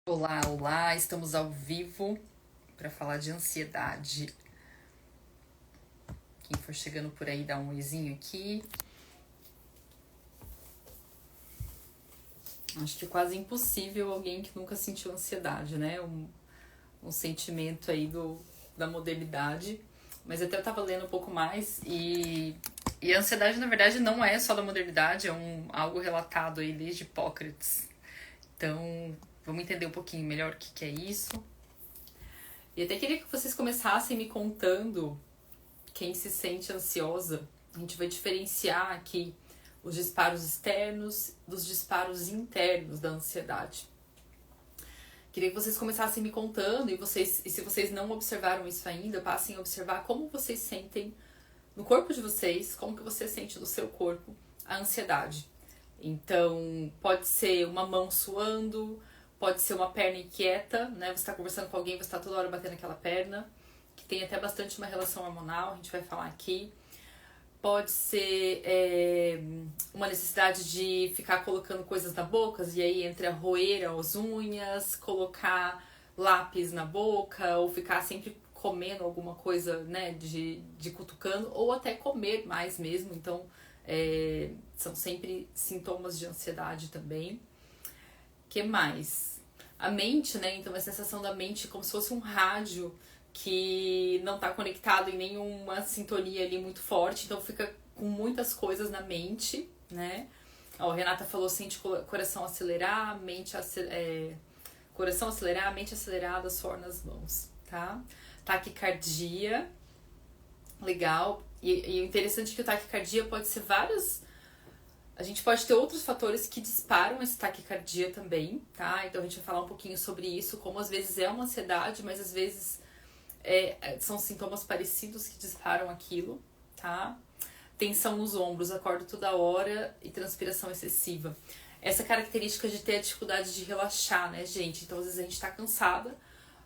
Olá, olá, estamos ao vivo para falar de ansiedade. Quem for chegando por aí, dá um oizinho aqui. Acho que é quase impossível alguém que nunca sentiu ansiedade, né? Um sentimento aí da modernidade. Mas até eu tava lendo um pouco mais e a ansiedade, na verdade, não é só da modernidade, é algo relatado aí desde Hipócrates. Então, vamos entender um pouquinho melhor o que é isso. E até queria que vocês começassem me contando quem se sente ansiosa. A gente vai diferenciar aqui os disparos externos dos disparos internos da ansiedade. Queria que vocês começassem me contando e se vocês não observaram isso ainda, passem a observar como vocês sentem no corpo de vocês, como que você sente no seu corpo a ansiedade. Então, pode ser uma mão suando, pode ser uma perna inquieta, né? Você está conversando com alguém, você está toda hora batendo aquela perna, que tem até bastante uma relação hormonal, a gente vai falar aqui. Pode ser uma necessidade de ficar colocando coisas na boca, e aí entre a roer as unhas, colocar lápis na boca, ou ficar sempre comendo alguma coisa, né, de cutucando, ou até comer mais mesmo. Então, são sempre sintomas de ansiedade também. Que mais? A mente, né? Então, a sensação da mente é como se fosse um rádio que não está conectado em nenhuma sintonia ali muito forte, então fica com muitas coisas na mente, né? Ó, a Renata falou, sente coração acelerar, coração acelerar, mente acelerada, suor nas mãos, tá? Taquicardia, legal. E o interessante é que o taquicardia pode ser vários. A gente pode ter outros fatores que disparam esse taquicardia também, tá? Então a gente vai falar um pouquinho sobre isso, como às vezes é uma ansiedade, mas às vezes são sintomas parecidos que disparam aquilo, tá? Tensão nos ombros, acordo toda hora e transpiração excessiva. Essa característica de ter a dificuldade de relaxar, né, gente? Então às vezes a gente tá cansada,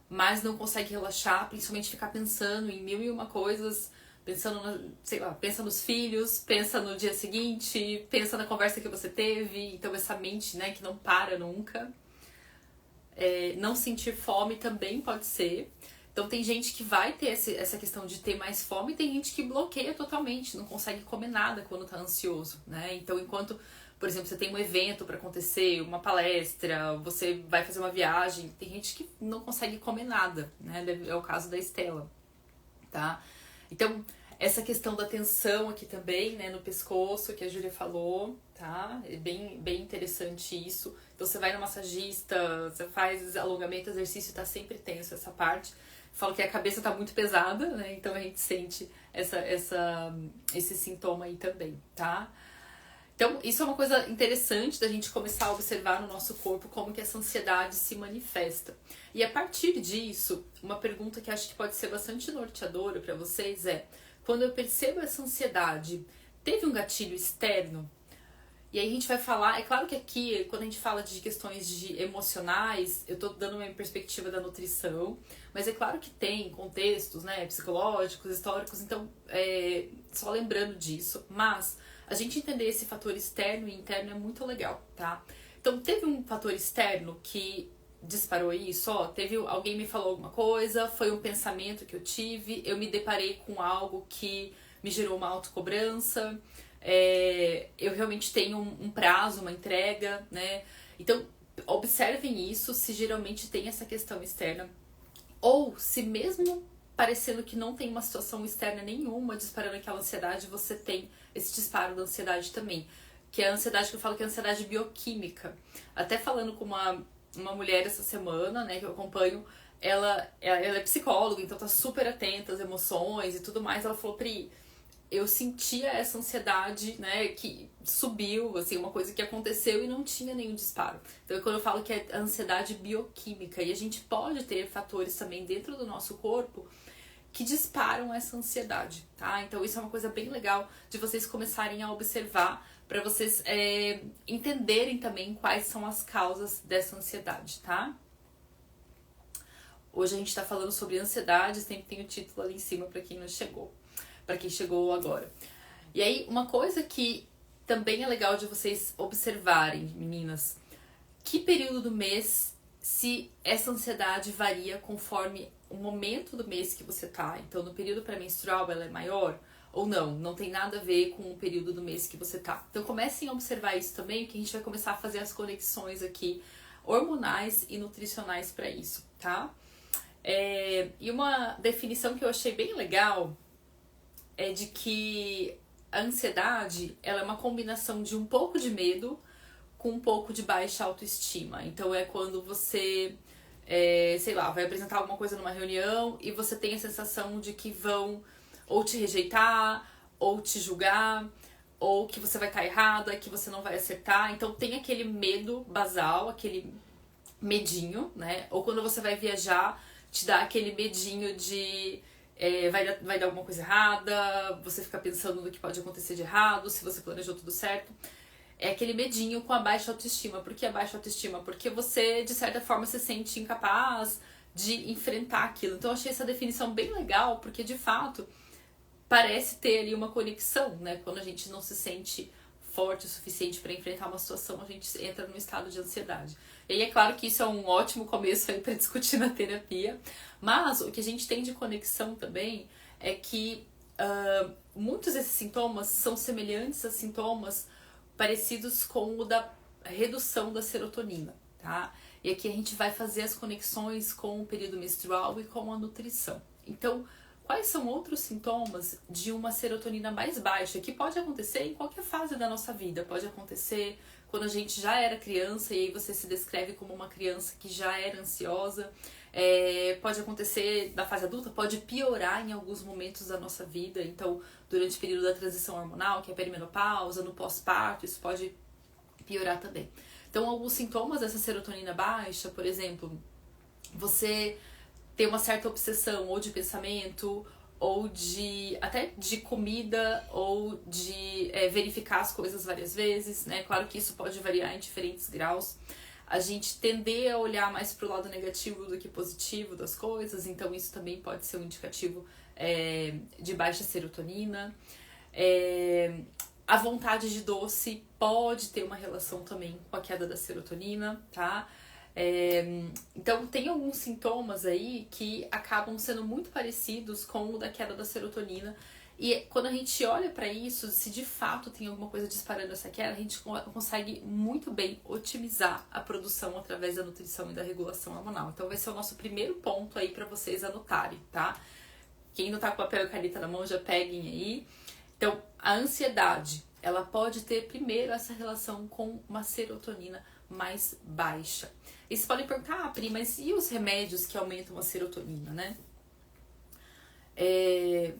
mas não consegue relaxar, principalmente ficar pensando em mil e uma coisas, pensando, sei lá, pensa nos filhos, pensa no dia seguinte, pensa na conversa que você teve, então essa mente, né, que não para nunca. Não sentir fome também pode ser. Então tem gente que vai ter essa questão de ter mais fome e tem gente que bloqueia totalmente, não consegue comer nada quando tá ansioso, né? Então enquanto, por exemplo, você tem um evento para acontecer, uma palestra, você vai fazer uma viagem, tem gente que não consegue comer nada, né? É o caso da Estela, tá? Então, essa questão da tensão aqui também, né, no pescoço, que a Júlia falou, tá? É bem interessante isso. Então, você vai no massagista, você faz alongamento, exercício, tá sempre tenso essa parte. Falo que a cabeça tá muito pesada, né? Então, a gente sente esse sintoma aí também, tá? Então, isso é uma coisa interessante da gente começar a observar no nosso corpo como que essa ansiedade se manifesta. E a partir disso, uma pergunta que acho que pode ser bastante norteadora para vocês é: quando eu percebo essa ansiedade, teve um gatilho externo? E aí a gente vai falar, é claro que aqui, quando a gente fala de questões emocionais, eu tô dando uma perspectiva da nutrição, mas é claro que tem contextos, né, psicológicos, históricos, então, só lembrando disso, mas a gente entender esse fator externo e interno é muito legal, tá? Então, teve um fator externo que disparou isso, ó, alguém me falou alguma coisa, foi um pensamento que eu tive, eu me deparei com algo que me gerou uma autocobrança, eu realmente tenho um prazo, uma entrega, né? Então, observem isso, se geralmente tem essa questão externa, ou se mesmo parecendo que não tem uma situação externa nenhuma disparando aquela ansiedade, você tem esse disparo da ansiedade também, que é a ansiedade que eu falo que é a ansiedade bioquímica. Até falando com uma mulher essa semana, né, que eu acompanho, ela é psicóloga, então tá super atenta às emoções e tudo mais. Ela falou, Pri, eu sentia essa ansiedade, né, que subiu, assim, uma coisa que aconteceu e não tinha nenhum disparo. Então, quando eu falo que é ansiedade bioquímica, e a gente pode ter fatores também dentro do nosso corpo que disparam essa ansiedade, tá? Então, isso é uma coisa bem legal de vocês começarem a observar para vocês entenderem também quais são as causas dessa ansiedade, tá? Hoje a gente tá falando sobre ansiedade, sempre tem o título ali em cima para quem não chegou. Para quem chegou agora. E aí, uma coisa que também é legal de vocês observarem, meninas, que período do mês se essa ansiedade varia conforme o momento do mês que você tá. Então, no período pré-menstrual ela é maior ou não, não tem nada a ver com o período do mês que você tá. Então, comecem a observar isso também, que a gente vai começar a fazer as conexões aqui hormonais e nutricionais para isso, tá? E uma definição que eu achei bem legal é de que a ansiedade, ela é uma combinação de um pouco de medo com um pouco de baixa autoestima. Então é quando você, sei lá, vai apresentar alguma coisa numa reunião e você tem a sensação de que vão ou te rejeitar, ou te julgar, ou que você vai estar errada, que você não vai acertar. Então tem aquele medo basal, aquele medinho, né? Ou quando você vai viajar, te dá aquele medinho de vai dar alguma coisa errada, você fica pensando no que pode acontecer de errado, se você planejou tudo certo. É aquele medinho com a baixa autoestima. Por que a baixa autoestima? Porque você, de certa forma, se sente incapaz de enfrentar aquilo. Então eu achei essa definição bem legal, porque de fato parece ter ali uma conexão, né? Quando a gente não se sente forte o suficiente para enfrentar uma situação, a gente entra num estado de ansiedade. E aí é claro que isso é um ótimo começo aí para discutir na terapia, mas o que a gente tem de conexão também é que muitos desses sintomas são semelhantes a sintomas parecidos com o da redução da serotonina, tá? E aqui a gente vai fazer as conexões com o período menstrual e com a nutrição. Então, quais são outros sintomas de uma serotonina mais baixa, que pode acontecer em qualquer fase da nossa vida? Pode acontecer quando a gente já era criança e aí você se descreve como uma criança que já era ansiosa. Pode acontecer na fase adulta, pode piorar em alguns momentos da nossa vida. Então, durante o período da transição hormonal, que é a perimenopausa, no pós-parto, isso pode piorar também. Então, alguns sintomas dessa serotonina baixa, por exemplo, você ter uma certa obsessão ou de pensamento, ou até de comida, ou de verificar as coisas várias vezes, né? Claro que isso pode variar em diferentes graus. A gente tender a olhar mais pro lado negativo do que positivo das coisas, então isso também pode ser um indicativo de baixa serotonina. A vontade de doce pode ter uma relação também com a queda da serotonina, tá? Então tem alguns sintomas aí que acabam sendo muito parecidos com o da queda da serotonina, e quando a gente olha para isso, se de fato tem alguma coisa disparando essa queda, a gente consegue muito bem otimizar a produção através da nutrição e da regulação hormonal. Então vai ser o nosso primeiro ponto aí para vocês anotarem, tá? Quem não tá com papel e caneta na mão, já peguem aí. Então, a ansiedade, ela pode ter primeiro essa relação com uma serotonina mais baixa. E vocês podem perguntar, Pri, mas e os remédios que aumentam a serotonina, né?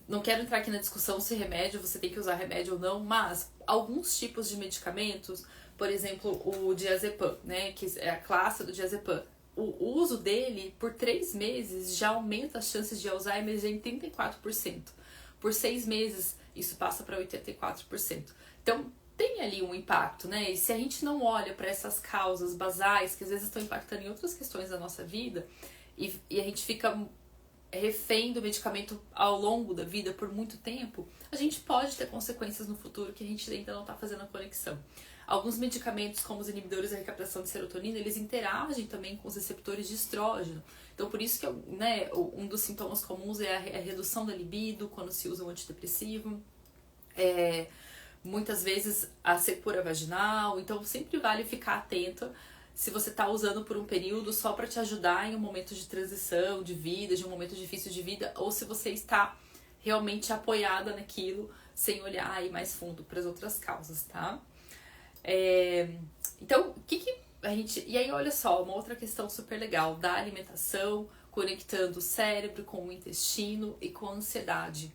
Não quero entrar aqui na discussão se remédio, você tem que usar remédio ou não, mas alguns tipos de medicamentos, por exemplo, o diazepam, né, que é a classe do diazepam, o uso dele por 3 meses já aumenta as chances de Alzheimer em 34%. Por 6 meses, isso passa para 84%. Então, tem ali um impacto, né? E se a gente não olha para essas causas basais, que às vezes estão impactando em outras questões da nossa vida, e a gente fica refém do medicamento ao longo da vida por muito tempo, a gente pode ter consequências no futuro que a gente ainda não está fazendo a conexão. Alguns medicamentos, como os inibidores da recaptação de serotonina, eles interagem também com os receptores de estrógeno. Então, por isso que um dos sintomas comuns é a redução da libido quando se usa um antidepressivo. Muitas vezes a secura vaginal. Então, sempre vale ficar atenta se você está usando por um período só para te ajudar em um momento de transição de vida, de um momento difícil de vida, ou se você está realmente apoiada naquilo, sem olhar aí mais fundo para as outras causas, tá? Então, o que a gente... E aí, olha só, uma outra questão super legal da alimentação, conectando o cérebro com o intestino e com a ansiedade.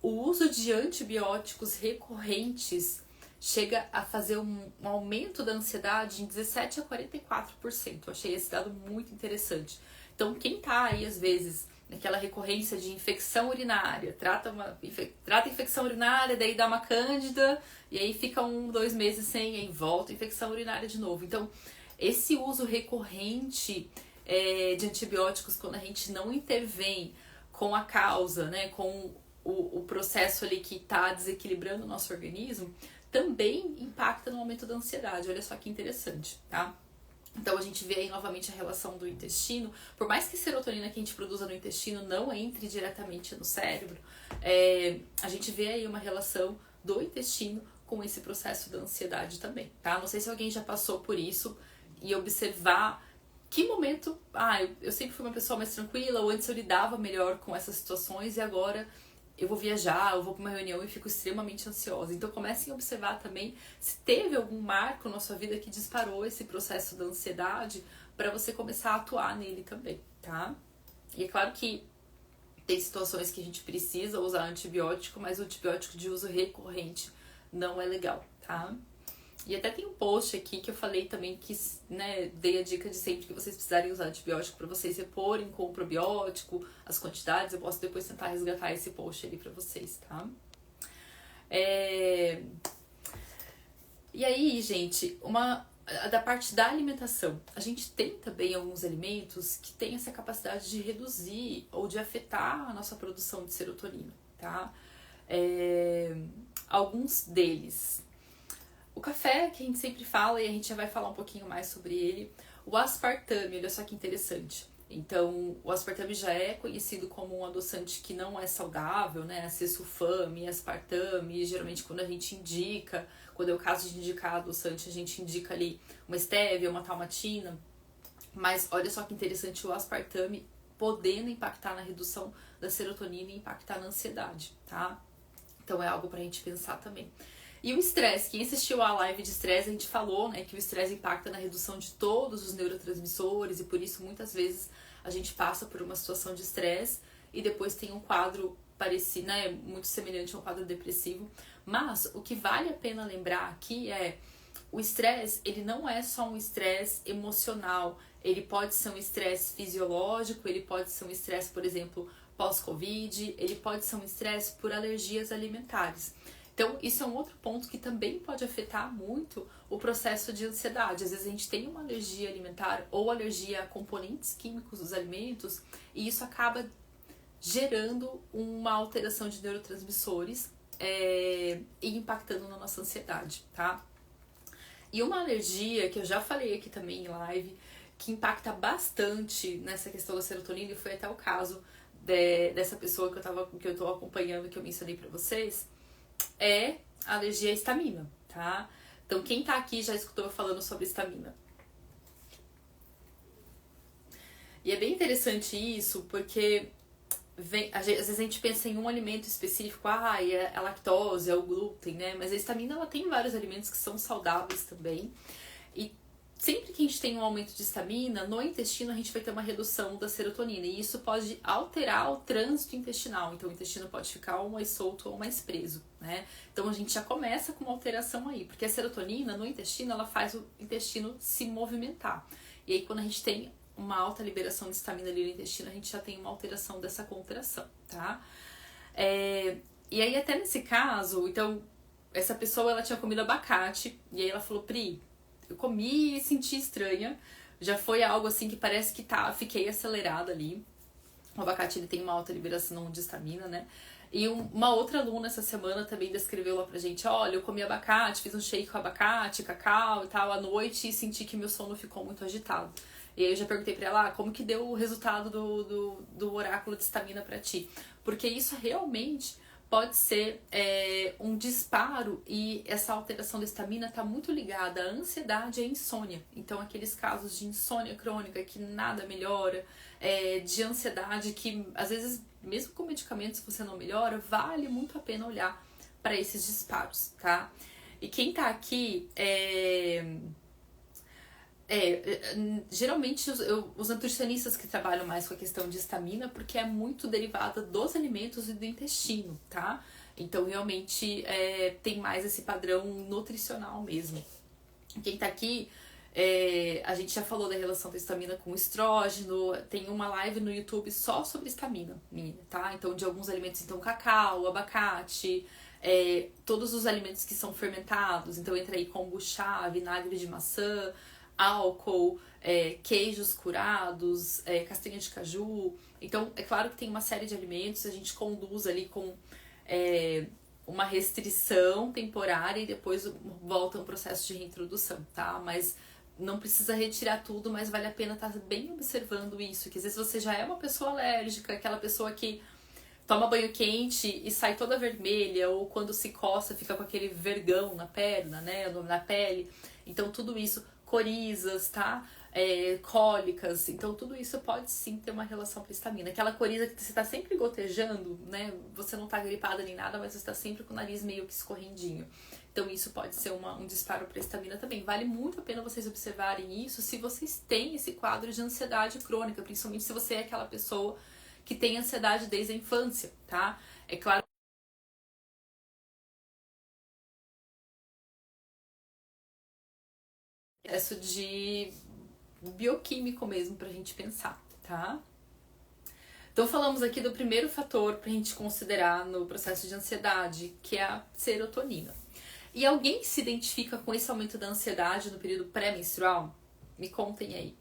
O uso de antibióticos recorrentes chega a fazer um aumento da ansiedade em 17 a 44%. Eu achei esse dado muito interessante. Então, quem tá aí, às vezes, naquela recorrência de infecção urinária, trata a infecção urinária, daí dá uma cândida, e aí fica 1-2 meses sem, e aí volta a infecção urinária de novo. Então, esse uso recorrente de antibióticos, quando a gente não intervém com a causa, né, com o processo ali que está desequilibrando o nosso organismo, também impacta no aumento da ansiedade. Olha só que interessante, tá? Então a gente vê aí novamente a relação do intestino. Por mais que a serotonina que a gente produza no intestino não entre diretamente no cérebro, a gente vê aí uma relação do intestino com esse processo da ansiedade também, tá? Não sei se alguém já passou por isso e observar que momento... eu sempre fui uma pessoa mais tranquila, ou antes eu lidava melhor com essas situações e agora eu vou viajar, eu vou para uma reunião e fico extremamente ansiosa. Então comecem a observar também se teve algum marco na sua vida que disparou esse processo da ansiedade para você começar a atuar nele também, tá? E é claro que tem situações que a gente precisa usar antibiótico, mas o antibiótico de uso recorrente não é legal, tá? E até tem um post aqui que eu falei também que, né, dei a dica de sempre que vocês precisarem usar antibiótico para vocês reporem com o probiótico, as quantidades. Eu posso depois tentar resgatar esse post ali para vocês, tá? E aí, gente, da parte da alimentação, a gente tem também alguns alimentos que têm essa capacidade de reduzir ou de afetar a nossa produção de serotonina, tá? Alguns deles... O café, que a gente sempre fala, e a gente já vai falar um pouquinho mais sobre ele. O aspartame, olha só que interessante. Então, o aspartame já é conhecido como um adoçante que não é saudável, né? Acesulfame, aspartame, geralmente quando a gente indica, quando é o caso de indicar adoçante, a gente indica ali uma stevia, uma talmatina. Mas olha só que interessante o aspartame podendo impactar na redução da serotonina e impactar na ansiedade, tá? Então é algo pra gente pensar também. E o estresse, quem assistiu a live de estresse, a gente falou, né, que o estresse impacta na redução de todos os neurotransmissores e por isso muitas vezes a gente passa por uma situação de estresse e depois tem um quadro parecido, né, muito semelhante a um quadro depressivo. Mas o que vale a pena lembrar aqui é o estresse, ele não é só um estresse emocional, ele pode ser um estresse fisiológico, ele pode ser um estresse, por exemplo, pós-Covid, ele pode ser um estresse por alergias alimentares. Então, isso é um outro ponto que também pode afetar muito o processo de ansiedade. Às vezes a gente tem uma alergia alimentar ou alergia a componentes químicos dos alimentos e isso acaba gerando uma alteração de neurotransmissores e impactando na nossa ansiedade, tá? E uma alergia, que eu já falei aqui também em live, que impacta bastante nessa questão da serotonina, e foi até o caso dessa pessoa que eu tô acompanhando, que eu mencionei pra vocês, é a alergia à histamina, tá? Então, quem tá aqui já escutou eu falando sobre histamina. E é bem interessante isso, porque às vezes a gente pensa em um alimento específico, é a lactose, é o glúten, né? Mas a histamina, ela tem vários alimentos que são saudáveis também. E sempre que a gente tem um aumento de histamina, no intestino a gente vai ter uma redução da serotonina. E isso pode alterar o trânsito intestinal. Então o intestino pode ficar ou mais solto ou mais preso, né? Então a gente já começa com uma alteração aí. Porque a serotonina no intestino, ela faz o intestino se movimentar. E aí quando a gente tem uma alta liberação de histamina ali no intestino, a gente já tem uma alteração dessa contração, tá? E aí até nesse caso, então, essa pessoa, ela tinha comido abacate, e aí ela falou, Pri, eu comi e senti estranha, já foi algo assim que parece que fiquei acelerada ali. O abacate, ele tem uma alta liberação de histamina, né? E uma outra aluna essa semana também descreveu lá pra gente, olha, eu comi abacate, fiz um shake com abacate, cacau e tal, à noite, e senti que meu sono ficou muito agitado. E aí eu já perguntei pra ela, como que deu o resultado do oráculo de histamina pra ti? Porque isso realmente pode ser um disparo, e essa alteração da histamina tá muito ligada à ansiedade e à insônia. Então aqueles casos de insônia crônica que nada melhora, de ansiedade que às vezes mesmo com medicamentos você não melhora, vale muito a pena olhar para esses disparos, tá? E quem tá aqui geralmente os nutricionistas que trabalham mais com a questão de histamina, porque é muito derivada dos alimentos e do intestino, tá? Então realmente tem mais esse padrão nutricional mesmo. Quem tá aqui, a gente já falou da relação da histamina com o estrógeno, tem uma live no YouTube só sobre histamina, tá? Então de alguns alimentos, então cacau, abacate, todos os alimentos que são fermentados, então entra aí kombucha, vinagre de maçã, álcool, queijos curados, castanha de caju. Então, é claro que tem uma série de alimentos, a gente conduz ali com uma restrição temporária e depois volta um processo de reintrodução, tá? Mas não precisa retirar tudo, mas vale a pena estar bem observando isso, que às vezes você já é uma pessoa alérgica, aquela pessoa que toma banho quente e sai toda vermelha, ou quando se coça fica com aquele vergão na perna, né, na pele. Então tudo isso, corizas, tá? Cólicas, então tudo isso pode sim ter uma relação com a histamina. Aquela coriza que você tá sempre gotejando, né, você não tá gripada nem nada, mas você tá sempre com o nariz meio que escorrendinho. Então isso pode ser um disparo para histamina também. Vale muito a pena vocês observarem isso se vocês têm esse quadro de ansiedade crônica, principalmente se você é aquela pessoa que tem ansiedade desde a infância, tá? É claro, processo de bioquímico mesmo pra gente pensar, tá? Então falamos aqui do primeiro fator pra gente considerar no processo de ansiedade, que é a serotonina. E alguém se identifica com esse aumento da ansiedade no período pré-menstrual? Me contem aí.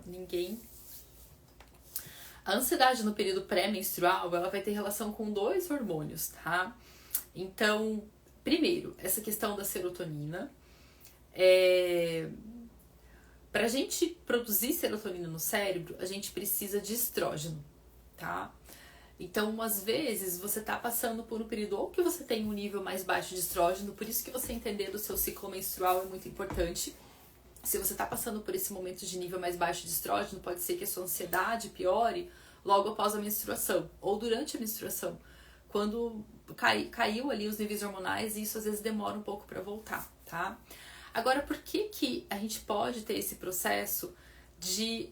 Ninguém? A ansiedade no período pré-menstrual, ela vai ter relação com dois hormônios, tá? Então, primeiro, essa questão da serotonina. Pra gente produzir serotonina no cérebro, a gente precisa de estrógeno, tá? Então, às vezes, você tá passando por um período ou que você tem um nível mais baixo de estrógeno, por isso que você entender do seu ciclo menstrual é muito importante. Se você tá passando por esse momento de nível mais baixo de estrógeno, pode ser que a sua ansiedade piore logo após a menstruação ou durante a menstruação, quando caiu ali os níveis hormonais, e isso às vezes demora um pouco para voltar, tá? Agora, por que a gente pode ter esse processo de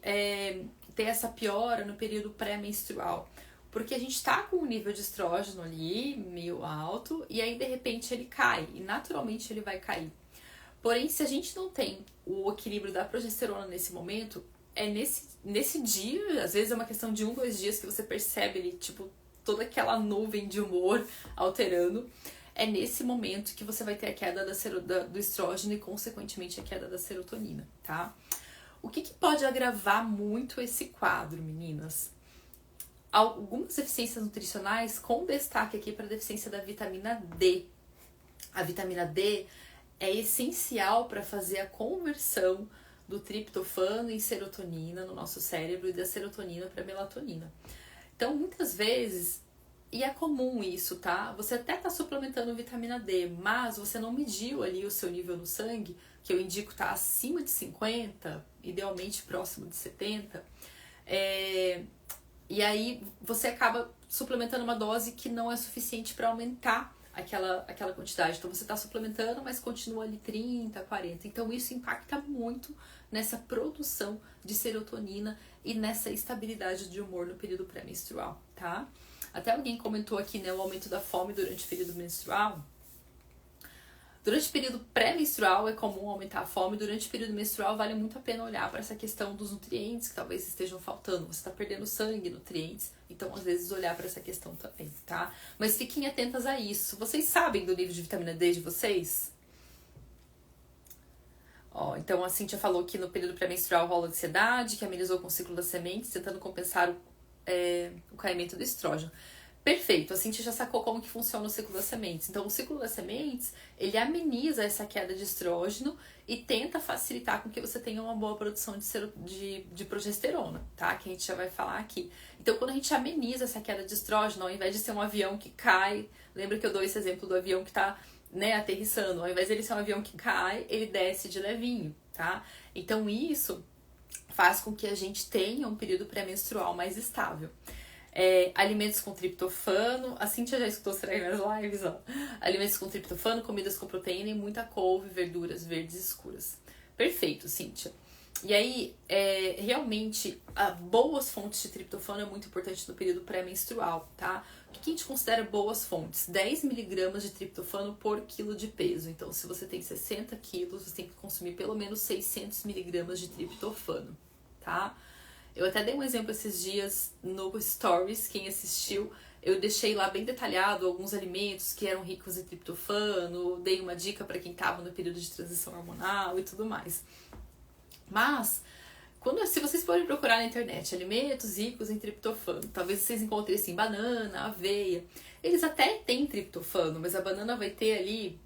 ter essa piora no período pré-menstrual? Porque a gente tá com um nível de estrógeno ali meio alto e aí de repente ele cai e naturalmente ele vai cair. Porém, se a gente não tem o equilíbrio da progesterona nesse momento, é nesse dia, às vezes é uma questão de 2 dias que você percebe ali, tipo, toda aquela nuvem de humor alterando. É nesse momento que você vai ter a queda do estrógeno e, consequentemente, a queda da serotonina, tá? O que pode agravar muito esse quadro, meninas? Algumas deficiências nutricionais, com destaque aqui para a deficiência da vitamina D. A vitamina D é essencial para fazer a conversão do triptofano em serotonina no nosso cérebro e da serotonina para melatonina. Então, muitas vezes, e é comum isso, tá? Você até tá suplementando vitamina D, mas você não mediu ali o seu nível no sangue, que eu indico tá acima de 50, idealmente próximo de 70. E aí você acaba suplementando uma dose que não é suficiente para aumentar aquela quantidade. Então você está suplementando, mas continua ali 30, 40. Então isso impacta muito nessa produção de serotonina e nessa estabilidade de humor no período pré-menstrual, tá? Até alguém comentou aqui, né, o aumento da fome durante o período menstrual. Durante o período pré-menstrual é comum aumentar a fome. Durante o período menstrual vale muito a pena olhar para essa questão dos nutrientes que talvez estejam faltando. Você está perdendo sangue, nutrientes, então às vezes olhar para essa questão também, tá? Mas fiquem atentas a isso. Vocês sabem do nível de vitamina D de vocês? Então a Cíntia falou que no período pré-menstrual rola ansiedade, que amenizou com o ciclo das sementes, tentando compensar o caimento do estrógeno. Perfeito, a Cintia já sacou como que funciona o ciclo das sementes. Então, o ciclo das sementes, ele ameniza essa queda de estrógeno e tenta facilitar com que você tenha uma boa produção de progesterona, tá? Que a gente já vai falar aqui. Então, quando a gente ameniza essa queda de estrógeno, ao invés de ser um avião que cai, lembra que eu dou esse exemplo do avião que tá, né, aterrissando, ao invés de ele ser um avião que cai, ele desce de levinho, tá? Então, isso faz com que a gente tenha um período pré-menstrual mais estável. Alimentos com triptofano, a Cíntia já escutou, será que nas lives, ó. Alimentos com triptofano, comidas com proteína e muita couve, verduras verdes escuras. Perfeito, Cíntia. E aí, realmente, boas fontes de triptofano é muito importante no período pré-menstrual, tá? O que a gente considera boas fontes? 10 miligramas de triptofano por quilo de peso. Então, se você tem 60 quilos, você tem que consumir pelo menos 600 miligramas de triptofano, tá? Eu até dei um exemplo esses dias no Stories, quem assistiu, eu deixei lá bem detalhado alguns alimentos que eram ricos em triptofano, dei uma dica para quem estava no período de transição hormonal e tudo mais. Mas Se vocês forem procurar na internet alimentos ricos em triptofano, talvez vocês encontrem assim, banana, aveia. Eles até têm triptofano, mas a banana vai ter ali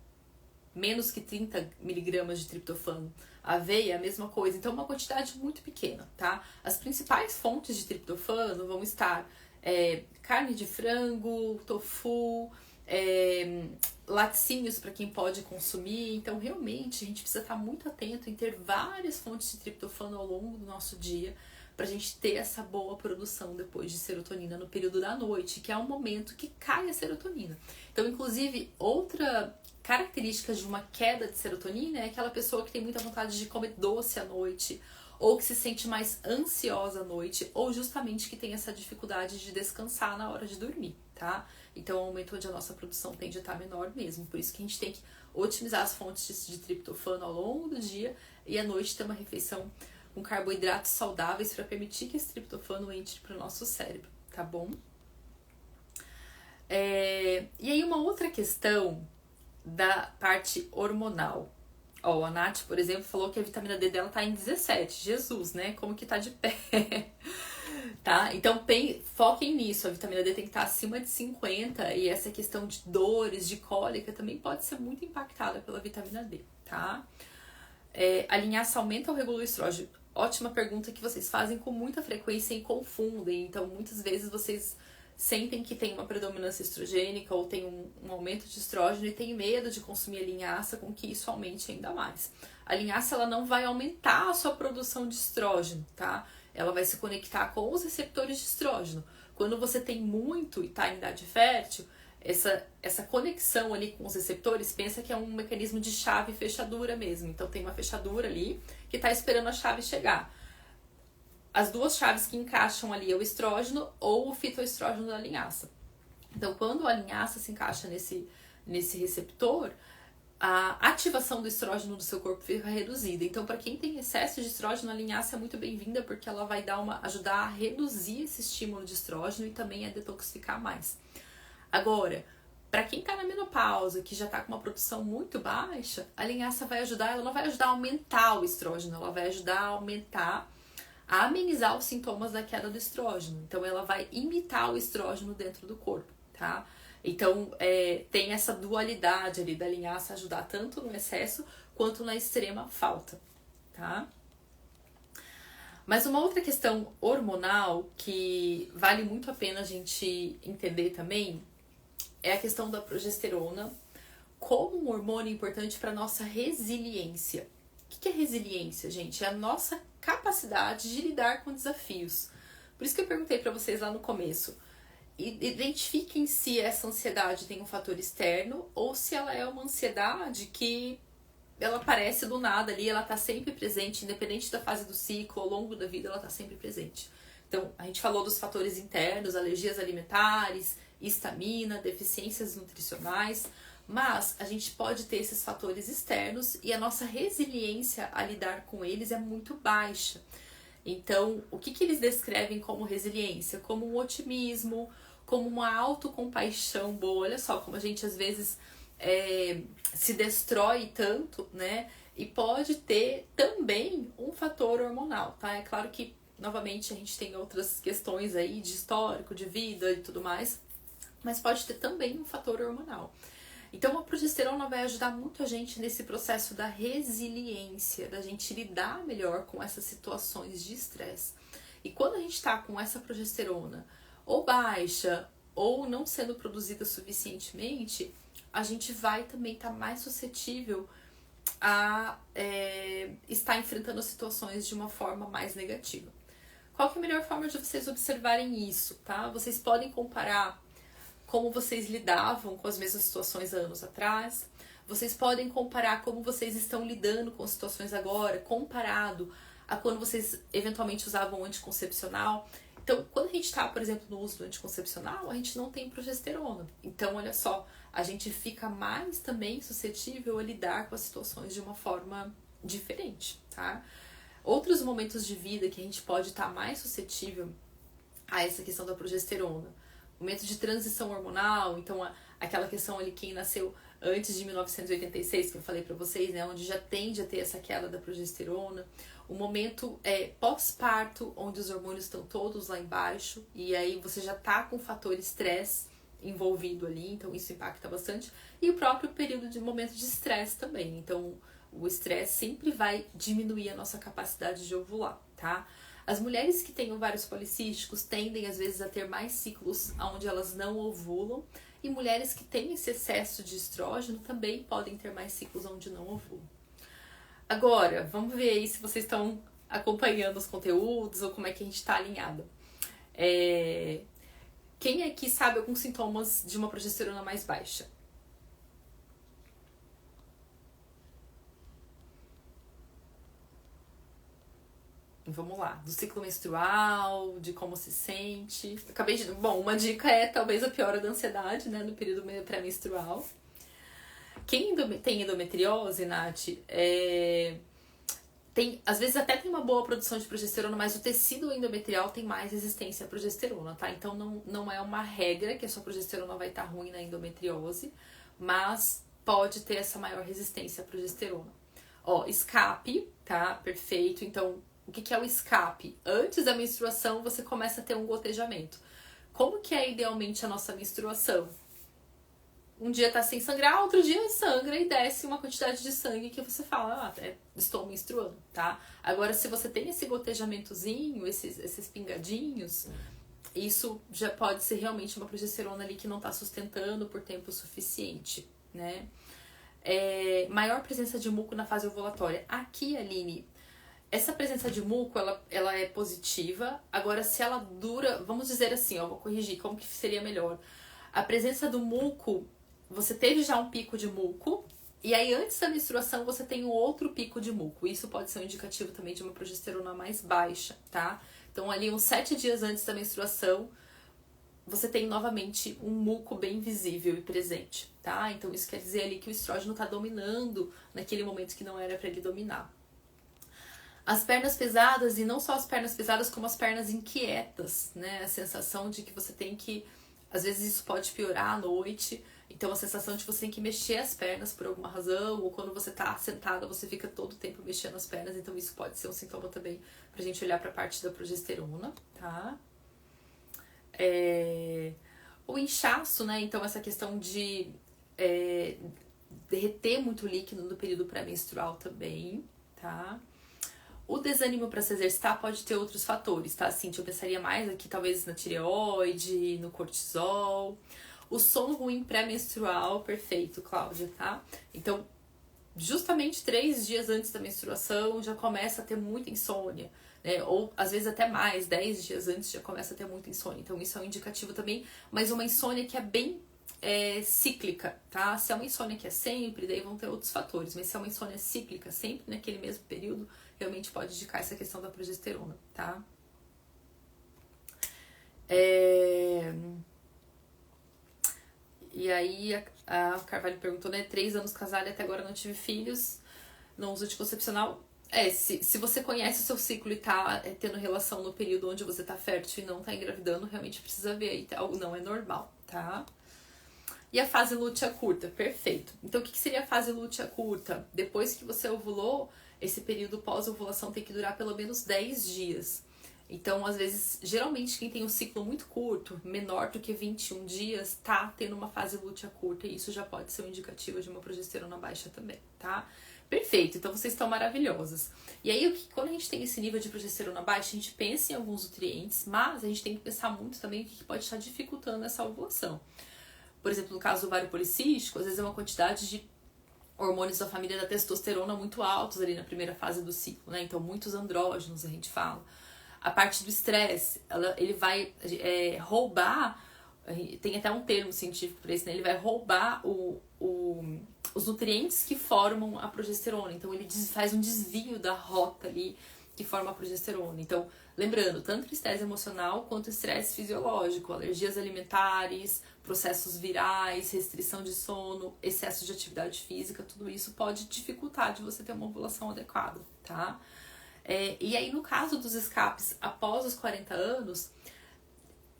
menos que 30 miligramas de triptofano. A aveia é a mesma coisa, então é uma quantidade muito pequena, tá? As principais fontes de triptofano vão estar carne de frango, tofu, laticínios para quem pode consumir. Então realmente a gente precisa estar muito atento em ter várias fontes de triptofano ao longo do nosso dia para a gente ter essa boa produção depois de serotonina no período da noite, que é um momento que cai a serotonina. Então, inclusive, outra característica de uma queda de serotonina é aquela pessoa que tem muita vontade de comer doce à noite, ou que se sente mais ansiosa à noite, ou justamente que tem essa dificuldade de descansar na hora de dormir, tá? Então é um momento onde a nossa produção tende a estar menor mesmo, por isso que a gente tem que otimizar as fontes de triptofano ao longo do dia e à noite ter uma refeição com carboidratos saudáveis para permitir que esse triptofano entre para o nosso cérebro, tá bom? E aí uma outra questão da parte hormonal. Ó, a Nath, por exemplo, falou que a vitamina D dela tá em 17. Jesus, né? Como que tá de pé? Tá? Então, foquem nisso. A vitamina D tem que estar acima de 50. E essa questão de dores, de cólica, também pode ser muito impactada pela vitamina D, tá? A linhaça aumenta ou regula o estrógeno? Ótima pergunta que vocês fazem com muita frequência e confundem. Então, muitas vezes vocês sentem que tem uma predominância estrogênica ou tem um aumento de estrógeno e tem medo de consumir a linhaça com que isso aumente ainda mais. A linhaça ela não vai aumentar a sua produção de estrógeno, tá? Ela vai se conectar com os receptores de estrógeno. Quando você tem muito e está em idade fértil, essa conexão ali com os receptores, pensa que é um mecanismo de chave e fechadura mesmo. Então tem uma fechadura ali que está esperando a chave chegar. As duas chaves que encaixam ali é o estrógeno ou o fitoestrógeno da linhaça. Então, quando a linhaça se encaixa nesse receptor, a ativação do estrógeno do seu corpo fica reduzida. Então, para quem tem excesso de estrógeno, a linhaça é muito bem-vinda porque ela vai ajudar a reduzir esse estímulo de estrógeno e também a detoxificar mais. Agora, para quem está na menopausa, que já está com uma produção muito baixa, a linhaça vai ajudar, ela não vai ajudar a aumentar o estrógeno, ela vai ajudar a amenizar os sintomas da queda do estrógeno. Então, ela vai imitar o estrógeno dentro do corpo, tá? Então, tem essa dualidade ali da linhaça ajudar tanto no excesso quanto na extrema falta, tá? Mas uma outra questão hormonal que vale muito a pena a gente entender também é a questão da progesterona como um hormônio importante para a nossa resiliência. O que é resiliência, gente? É a nossa capacidade de lidar com desafios. Por isso que eu perguntei para vocês lá no começo. Identifiquem se essa ansiedade tem um fator externo ou se ela é uma ansiedade que ela aparece do nada ali, ela está sempre presente, independente da fase do ciclo, ao longo da vida ela está sempre presente. Então, a gente falou dos fatores internos, alergias alimentares, histamina, deficiências nutricionais, mas a gente pode ter esses fatores externos e a nossa resiliência a lidar com eles é muito baixa. Então, o que eles descrevem como resiliência? Como um otimismo, como uma autocompaixão boa. Olha só como a gente às vezes se destrói tanto, né? E pode ter também um fator hormonal, tá? É claro que, novamente, a gente tem outras questões aí de histórico, de vida e tudo mais, mas pode ter também um fator hormonal. Então, a progesterona vai ajudar muito a gente nesse processo da resiliência, da gente lidar melhor com essas situações de estresse. E quando a gente está com essa progesterona ou baixa ou não sendo produzida suficientemente, a gente vai também estar mais suscetível a estar enfrentando situações de uma forma mais negativa. Qual que é a melhor forma de vocês observarem isso, tá? Vocês podem comparar como vocês lidavam com as mesmas situações há anos atrás. Vocês podem comparar como vocês estão lidando com situações agora, comparado a quando vocês eventualmente usavam anticoncepcional. Então, quando a gente está, por exemplo, no uso do anticoncepcional, a gente não tem progesterona. Então, olha só, a gente fica mais também suscetível a lidar com as situações de uma forma diferente, tá? Outros momentos de vida que a gente pode estar mais suscetível a essa questão da progesterona. Momento de transição hormonal, então aquela questão ali, quem nasceu antes de 1986, que eu falei pra vocês, né, onde já tende a ter essa queda da progesterona. O momento pós-parto, onde os hormônios estão todos lá embaixo, e aí você já tá com o fator estresse envolvido ali, então isso impacta bastante. E o próprio período de momento de estresse também. Então, o estresse sempre vai diminuir a nossa capacidade de ovular, tá? As mulheres que têm ovários policísticos tendem, às vezes, a ter mais ciclos onde elas não ovulam. E mulheres que têm esse excesso de estrógeno também podem ter mais ciclos onde não ovulam. Agora, vamos ver aí se vocês estão acompanhando os conteúdos ou como é que a gente está alinhado. Quem aqui sabe alguns sintomas de uma progesterona mais baixa? Vamos lá, do ciclo menstrual, de como se sente. Bom, uma dica é talvez a piora da ansiedade, né, no período pré-menstrual. Quem tem endometriose, Nath, às vezes até tem uma boa produção de progesterona, mas o tecido endometrial tem mais resistência à progesterona, tá? Então não é uma regra que a sua progesterona vai estar ruim na endometriose, mas pode ter essa maior resistência à progesterona. Ó, escape, tá? Perfeito. Então, o que é o escape? Antes da menstruação, você começa a ter um gotejamento. Como que é idealmente a nossa menstruação? Um dia tá sem sangrar, outro dia sangra e desce uma quantidade de sangue que você fala, estou menstruando, tá? Agora, se você tem esse gotejamentozinho, esses pingadinhos, isso já pode ser realmente uma progesterona ali que não tá sustentando por tempo suficiente, né? Maior presença de muco na fase ovulatória. Aqui, Aline, essa presença de muco, ela é positiva. Agora, se ela dura, vamos dizer assim, vou corrigir, como que seria melhor? A presença do muco, você teve já um pico de muco, e aí antes da menstruação você tem um outro pico de muco. Isso pode ser um indicativo também de uma progesterona mais baixa, tá? Então ali uns 7 dias antes da menstruação, você tem novamente um muco bem visível e presente, tá? Então isso quer dizer ali que o estrógeno tá dominando naquele momento que não era para ele dominar. As pernas pesadas, e não só as pernas pesadas, como as pernas inquietas, né? A sensação de que você tem que... Às vezes isso pode piorar à noite, então a sensação de que você tem que mexer as pernas por alguma razão, ou quando você tá sentada, você fica todo o tempo mexendo as pernas, então isso pode ser um sintoma também pra gente olhar pra parte da progesterona, tá? O inchaço, né? Então essa questão de derreter muito líquido no período pré-menstrual também, tá? O desânimo para se exercitar pode ter outros fatores, tá? Assim, eu pensaria mais aqui talvez na tireoide, no cortisol. O sono ruim pré-menstrual, perfeito, Cláudia, tá? Então, justamente 3 dias antes da menstruação já começa a ter muita insônia, né? Ou às vezes até mais, 10 dias antes já começa a ter muita insônia. Então, isso é um indicativo também, mas uma insônia que é bem cíclica, tá? Se é uma insônia que é sempre, daí vão ter outros fatores, mas se é uma insônia cíclica, sempre naquele mesmo período, realmente pode indicar essa questão da progesterona, tá? E aí a Carvalho perguntou, né? 3 anos casada e até agora não tive filhos, não uso anticoncepcional. Se você conhece o seu ciclo e tá tendo relação no período onde você tá fértil e não tá engravidando, realmente precisa ver aí, algo não é normal, tá? E a fase lútea curta, perfeito. Então, o que seria a fase lútea curta? Depois que você ovulou, esse período pós-ovulação tem que durar pelo menos 10 dias. Então, às vezes, geralmente quem tem um ciclo muito curto, menor do que 21 dias, tá tendo uma fase lútea curta, e isso já pode ser um indicativo de uma progesterona baixa também, tá? Perfeito, então vocês estão maravilhosas. E aí, quando a gente tem esse nível de progesterona baixa, a gente pensa em alguns nutrientes, mas a gente tem que pensar muito também o que pode estar dificultando essa ovulação. Por exemplo, no caso do ovário policístico, às vezes é uma quantidade de hormônios da família da testosterona muito altos ali na primeira fase do ciclo, né? Então, muitos andrógenos a gente fala. A parte do estresse, ele vai roubar, tem até um termo científico para isso, né? Ele vai roubar os nutrientes que formam a progesterona. Então, ele faz um desvio da rota ali que forma a progesterona. Então, lembrando, tanto o estresse emocional quanto o estresse fisiológico, alergias alimentares, processos virais, restrição de sono, excesso de atividade física, tudo isso pode dificultar de você ter uma ovulação adequada, tá? E aí, no caso dos escapes após os 40 anos,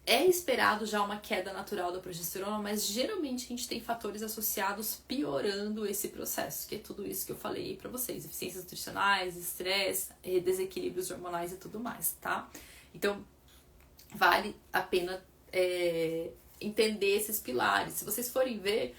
é esperado já uma queda natural da progesterona, mas geralmente a gente tem fatores associados piorando esse processo, que é tudo isso que eu falei pra vocês, deficiências nutricionais, estresse, desequilíbrios hormonais e tudo mais, tá? Então, vale a pena entender esses pilares. Se vocês forem ver,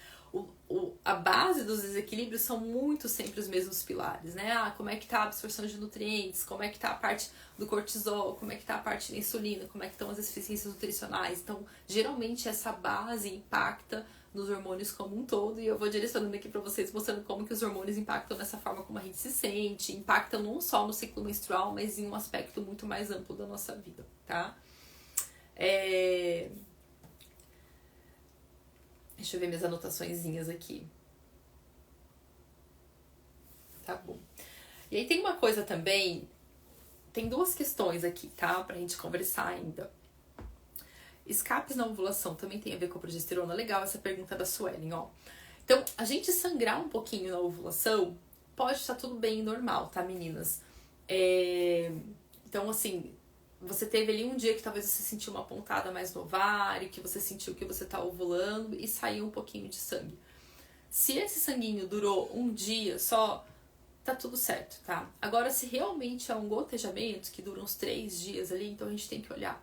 a base dos desequilíbrios são muito sempre os mesmos pilares, né? Como é que tá a absorção de nutrientes, como é que tá a parte do cortisol, como é que tá a parte da insulina, como é que estão as deficiências nutricionais. Então, geralmente essa base impacta nos hormônios como um todo, e eu vou direcionando aqui pra vocês, mostrando como que os hormônios impactam nessa forma como a gente se sente, impactam não só no ciclo menstrual, mas em um aspecto muito mais amplo da nossa vida, tá? Deixa eu ver minhas anotaçõezinhas aqui. Tá bom. E aí tem uma coisa também, tem duas questões aqui, tá? Pra gente conversar ainda. Escapes na ovulação também tem a ver com a progesterona? Legal essa pergunta da Suelen, ó. Então, a gente sangrar um pouquinho na ovulação pode estar tudo bem, normal, tá, meninas? Então, assim, você teve ali um dia que talvez você sentiu uma pontada mais no ovário, que você sentiu que você tá ovulando e saiu um pouquinho de sangue. Se esse sanguinho durou um dia só, tá tudo certo, tá? Agora, se realmente é um gotejamento que dura uns 3 dias ali, então a gente tem que olhar.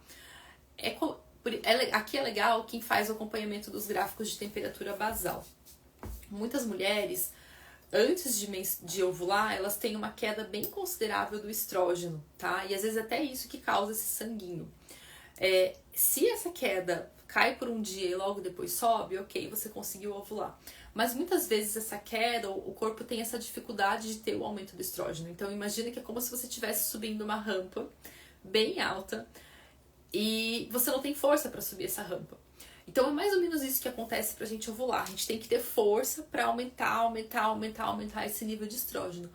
Aqui é legal quem faz o acompanhamento dos gráficos de temperatura basal. Muitas mulheres, antes de ovular, elas têm uma queda bem considerável do estrógeno, tá? E às vezes até isso que causa esse sanguinho. Se essa queda cai por um dia e logo depois sobe, ok, você conseguiu ovular. Mas muitas vezes essa queda, o corpo tem essa dificuldade de ter o aumento do estrógeno. Então imagina que é como se você estivesse subindo uma rampa bem alta e você não tem força para subir essa rampa. Então é mais ou menos isso que acontece pra gente ovular. A gente tem que ter força para aumentar esse nível de estrógeno.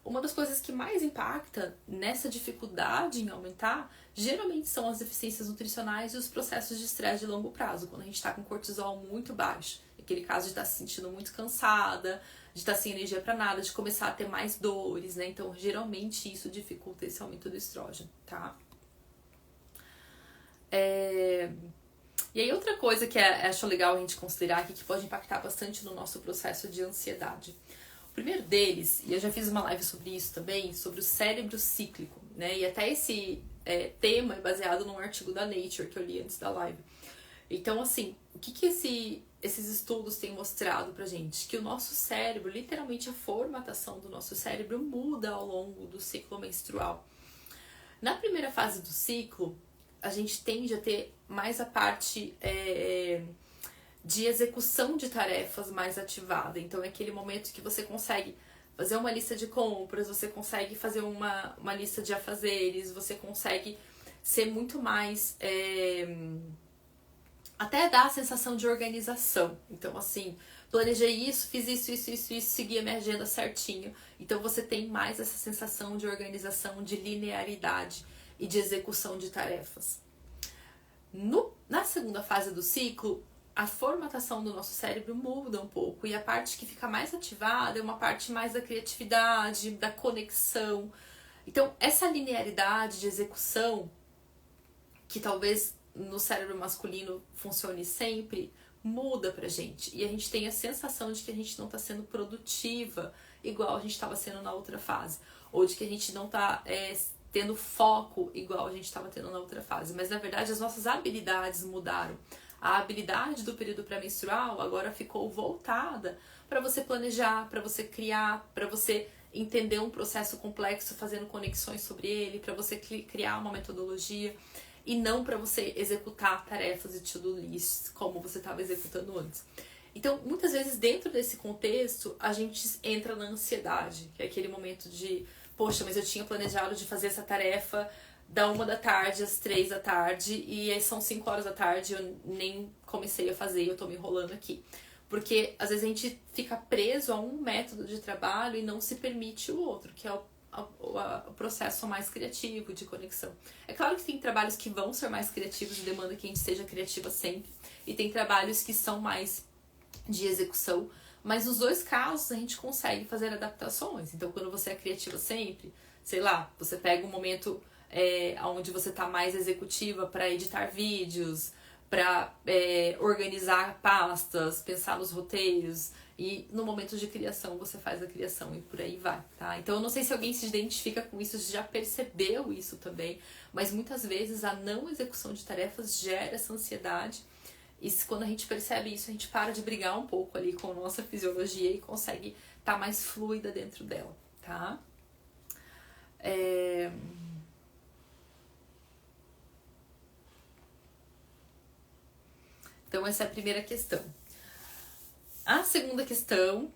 Uma das coisas que mais impacta nessa dificuldade em aumentar, geralmente são as deficiências nutricionais e os processos de estresse de longo prazo, quando a gente está com cortisol muito baixo. Aquele caso de estar se sentindo muito cansada, de estar sem energia para nada, de começar a ter mais dores, né? Então, geralmente isso dificulta esse aumento do estrógeno, tá? E aí outra coisa que acho legal a gente considerar aqui, que pode impactar bastante no nosso processo de ansiedade. O primeiro deles, e eu já fiz uma live sobre isso também, sobre o cérebro cíclico, né? E até esse tema é baseado num artigo da Nature que eu li antes da live. Então, assim, o que esses estudos têm mostrado pra gente? Que o nosso cérebro, literalmente a formatação do nosso cérebro muda ao longo do ciclo menstrual. Na primeira fase do ciclo, a gente tende a ter mais a parte de execução de tarefas mais ativada. Então é aquele momento que você consegue fazer uma lista de compras, você consegue fazer uma lista de afazeres, você consegue ser muito mais... até dá a sensação de organização. Então, assim, planejei isso, fiz isso, segui a minha agenda certinho. Então você tem mais essa sensação de organização, de linearidade e de execução de tarefas. Na segunda fase do ciclo, a formatação do nosso cérebro muda um pouco e a parte que fica mais ativada é uma parte mais da criatividade, da conexão. Então, essa linearidade de execução, que talvez no cérebro masculino funcione sempre, muda pra gente. E a gente tem a sensação de que a gente não tá sendo produtiva igual a gente estava sendo na outra fase. Ou de que a gente não tá tendo foco igual a gente estava tendo na outra fase. Mas, na verdade, as nossas habilidades mudaram. A habilidade do período pré-menstrual agora ficou voltada para você planejar, para você criar, para você entender um processo complexo, fazendo conexões sobre ele, para você criar uma metodologia e não para você executar tarefas e to-do lists como você estava executando antes. Então, muitas vezes, dentro desse contexto, a gente entra na ansiedade, que é aquele momento de poxa, mas eu tinha planejado de fazer essa tarefa da 1h às 3h e aí são 5h e eu nem comecei a fazer e eu tô me enrolando aqui. Porque às vezes a gente fica preso a um método de trabalho e não se permite o outro, que é o processo mais criativo de conexão. É claro que tem trabalhos que vão ser mais criativos e demanda que a gente seja criativa sempre, e tem trabalhos que são mais de execução, mas nos dois casos a gente consegue fazer adaptações. Então, quando você é criativa sempre, sei lá, você pega um momento onde você tá mais executiva para editar vídeos, para organizar pastas, pensar nos roteiros, e no momento de criação você faz a criação e por aí vai, tá? Então eu não sei se alguém se identifica com isso, já percebeu isso também, mas muitas vezes a não execução de tarefas gera essa ansiedade, e quando a gente percebe isso, a gente para de brigar um pouco ali com a nossa fisiologia e consegue estar mais fluida dentro dela, tá? Então essa é a primeira questão. A segunda questão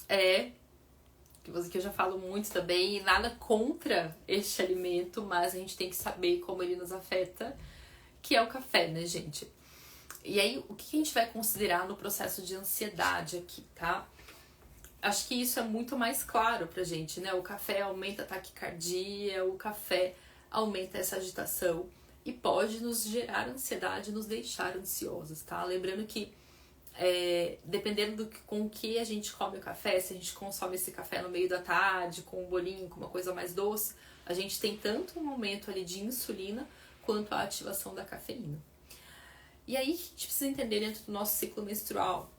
é, que eu já falo muito também, e nada contra este alimento, mas a gente tem que saber como ele nos afeta, que é o café, né, gente? E aí, o que a gente vai considerar no processo de ansiedade aqui, tá? Acho que isso é muito mais claro pra gente, né? O café aumenta a taquicardia, o café aumenta essa agitação e pode nos gerar ansiedade, nos deixar ansiosos, tá? Lembrando que dependendo com que a gente come o café, se a gente consome esse café no meio da tarde, com um bolinho, com uma coisa mais doce, a gente tem tanto um aumento ali de insulina quanto a ativação da cafeína. E aí a gente precisa entender dentro do nosso ciclo menstrual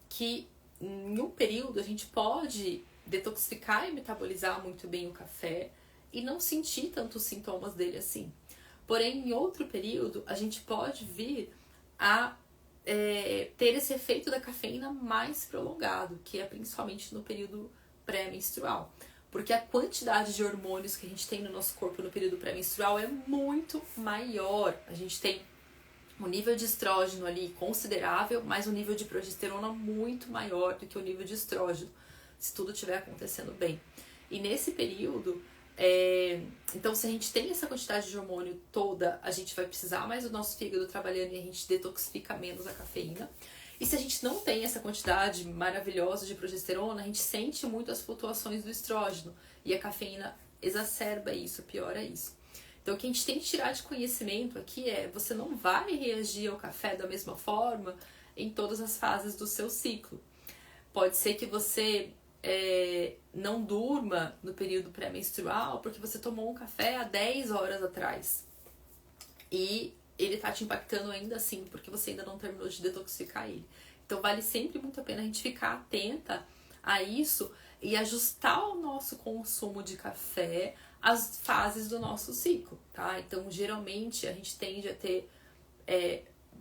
que em um período a gente pode detoxificar e metabolizar muito bem o café e não sentir tantos sintomas dele assim. Porém, em outro período, a gente pode vir a ter esse efeito da cafeína mais prolongado, que é principalmente no período pré-menstrual. Porque a quantidade de hormônios que a gente tem no nosso corpo no período pré-menstrual é muito maior. A gente tem um nível de estrógeno ali considerável, mas um nível de progesterona muito maior do que o nível de estrógeno, se tudo estiver acontecendo bem. E nesse período, então se a gente tem essa quantidade de hormônio toda, a gente vai precisar mais do nosso fígado trabalhando e a gente detoxifica menos a cafeína. E se a gente não tem essa quantidade maravilhosa de progesterona, a gente sente muito as flutuações do estrógeno e a cafeína exacerba isso, piora isso. Então, o que a gente tem que tirar de conhecimento aqui é: você não vai reagir ao café da mesma forma em todas as fases do seu ciclo. Pode ser que você não durma no período pré-menstrual porque você tomou um café há 10 horas atrás. E ele tá te impactando ainda assim, porque você ainda não terminou de detoxificar ele. Então, vale sempre muito a pena a gente ficar atenta a isso e ajustar o nosso consumo de café às fases do nosso ciclo, tá? Então, geralmente, a gente tende a ter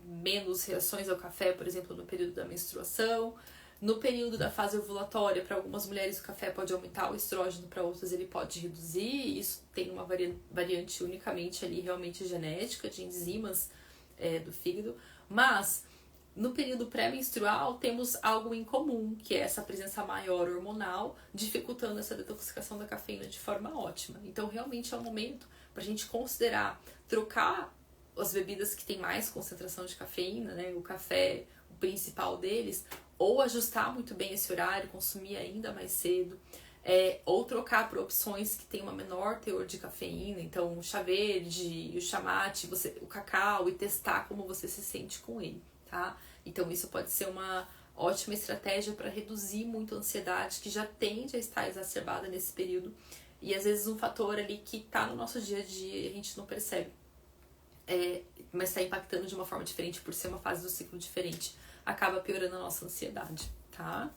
menos reações ao café, por exemplo, no período da menstruação. No período da fase ovulatória, para algumas mulheres o café pode aumentar o estrógeno, para outras ele pode reduzir. Isso tem uma variante unicamente ali, realmente genética, de enzimas do fígado. Mas no período pré-menstrual temos algo em comum, que é essa presença maior hormonal, dificultando essa detoxificação da cafeína de forma ótima. Então realmente é um momento para a gente considerar trocar as bebidas que têm mais concentração de cafeína, né, o café, o principal deles, ou ajustar muito bem esse horário, consumir ainda mais cedo, ou trocar por opções que têm uma menor teor de cafeína, então o chá verde, o chá mate, o cacau, e testar como você se sente com ele, tá? Então isso pode ser uma ótima estratégia para reduzir muito a ansiedade que já tende a estar exacerbada nesse período, e às vezes um fator ali que está no nosso dia a dia e a gente não percebe, mas está impactando de uma forma diferente por ser uma fase do ciclo diferente, acaba piorando a nossa ansiedade, tá?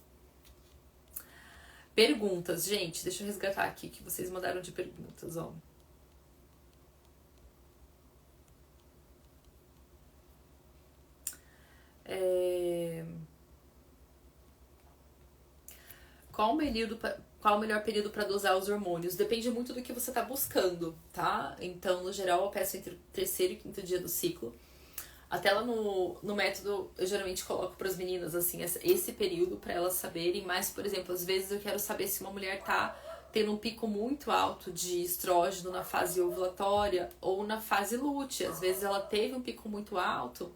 Perguntas, gente. Deixa eu resgatar aqui o que vocês mandaram de perguntas, ó. Qual o melhor período para dosar os hormônios? Depende muito do que você está buscando, tá? Então, no geral, eu peço entre o terceiro e quinto dia do ciclo. Até lá no método, eu geralmente coloco para as meninas, assim, esse período para elas saberem. Mas, por exemplo, às vezes eu quero saber se uma mulher tá tendo um pico muito alto de estrógeno na fase ovulatória ou na fase lútea. Às vezes ela teve um pico muito alto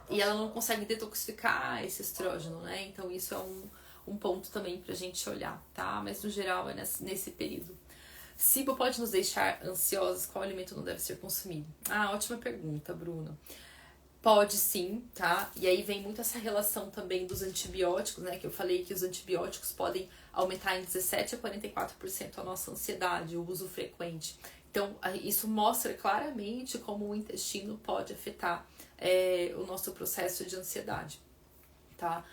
e ela não consegue detoxificar esse estrógeno, né? Então isso é um ponto também pra gente olhar, tá? Mas no geral é nesse período. SIBO pode nos deixar ansiosos? Qual alimento não deve ser consumido? Ah, ótima pergunta, Bruna. Pode sim, tá? E aí vem muito essa relação também dos antibióticos, né? Que eu falei que os antibióticos podem aumentar em 17 a 44% a nossa ansiedade, o uso frequente. Então, isso mostra claramente como o intestino pode afetar o nosso processo de ansiedade, tá?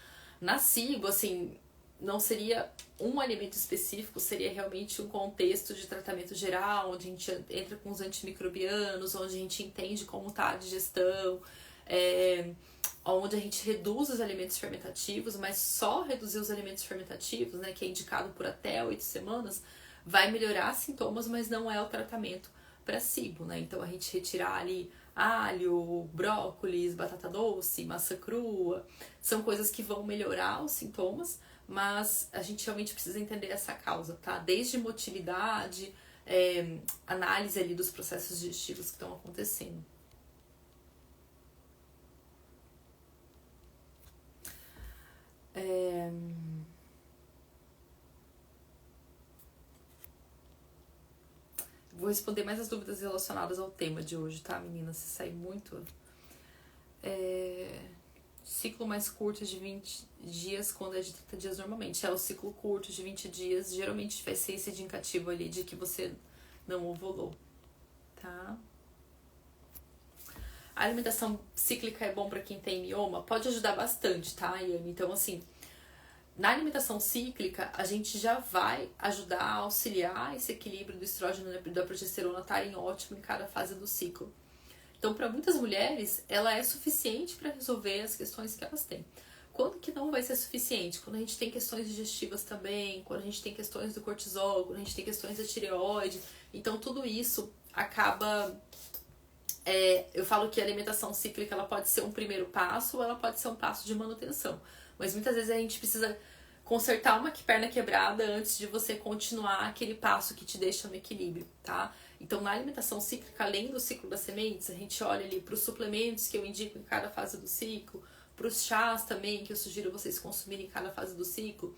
Na SIBO, assim, não seria um alimento específico, seria realmente um contexto de tratamento geral, onde a gente entra com os antimicrobianos, onde a gente entende como está a digestão, onde a gente reduz os alimentos fermentativos, mas só reduzir os alimentos fermentativos, né, que é indicado por até 8 semanas, vai melhorar sintomas, mas não é o tratamento para SIBO, né? Então a gente retirar ali alho, brócolis, batata doce, maçã crua, são coisas que vão melhorar os sintomas, mas a gente realmente precisa entender essa causa, tá? Desde motilidade, análise ali dos processos digestivos que estão acontecendo. Vou responder mais as dúvidas relacionadas ao tema de hoje, tá, meninas? Se sair muito. Ciclo mais curto de 20 dias quando é de 30 dias normalmente. O ciclo curto de 20 dias geralmente vai ser esse indicativo ali de que você não ovulou, tá? A alimentação cíclica é bom para quem tem mioma? Pode ajudar bastante, tá, Yane? Então, assim, na alimentação cíclica, a gente já vai ajudar a auxiliar esse equilíbrio do estrógeno e da progesterona estarem ótimo em cada fase do ciclo. Então, para muitas mulheres, ela é suficiente para resolver as questões que elas têm. Quando que não vai ser suficiente? Quando a gente tem questões digestivas também, quando a gente tem questões do cortisol, quando a gente tem questões da tireoide. Então, tudo isso acaba... eu falo que a alimentação cíclica ela pode ser um primeiro passo ou ela pode ser um passo de manutenção. Mas muitas vezes a gente precisa consertar uma perna quebrada antes de você continuar aquele passo que te deixa no equilíbrio, tá? Então, na alimentação cíclica, além do ciclo das sementes, a gente olha ali para os suplementos que eu indico em cada fase do ciclo, para os chás também, que eu sugiro vocês consumirem em cada fase do ciclo.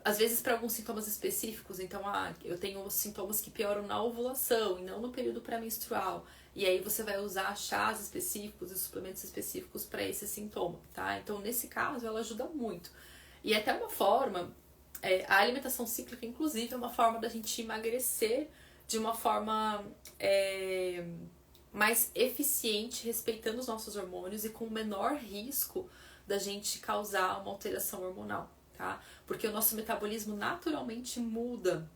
Às vezes, para alguns sintomas específicos, então, eu tenho sintomas que pioram na ovulação e não no período pré-menstrual. E aí você vai usar chás específicos e suplementos específicos para esse sintoma, tá? Então, nesse caso, ela ajuda muito. E até uma forma, a alimentação cíclica, inclusive, é uma forma da gente emagrecer de uma forma mais eficiente, respeitando os nossos hormônios e com menor risco da gente causar uma alteração hormonal, tá? Porque o nosso metabolismo naturalmente muda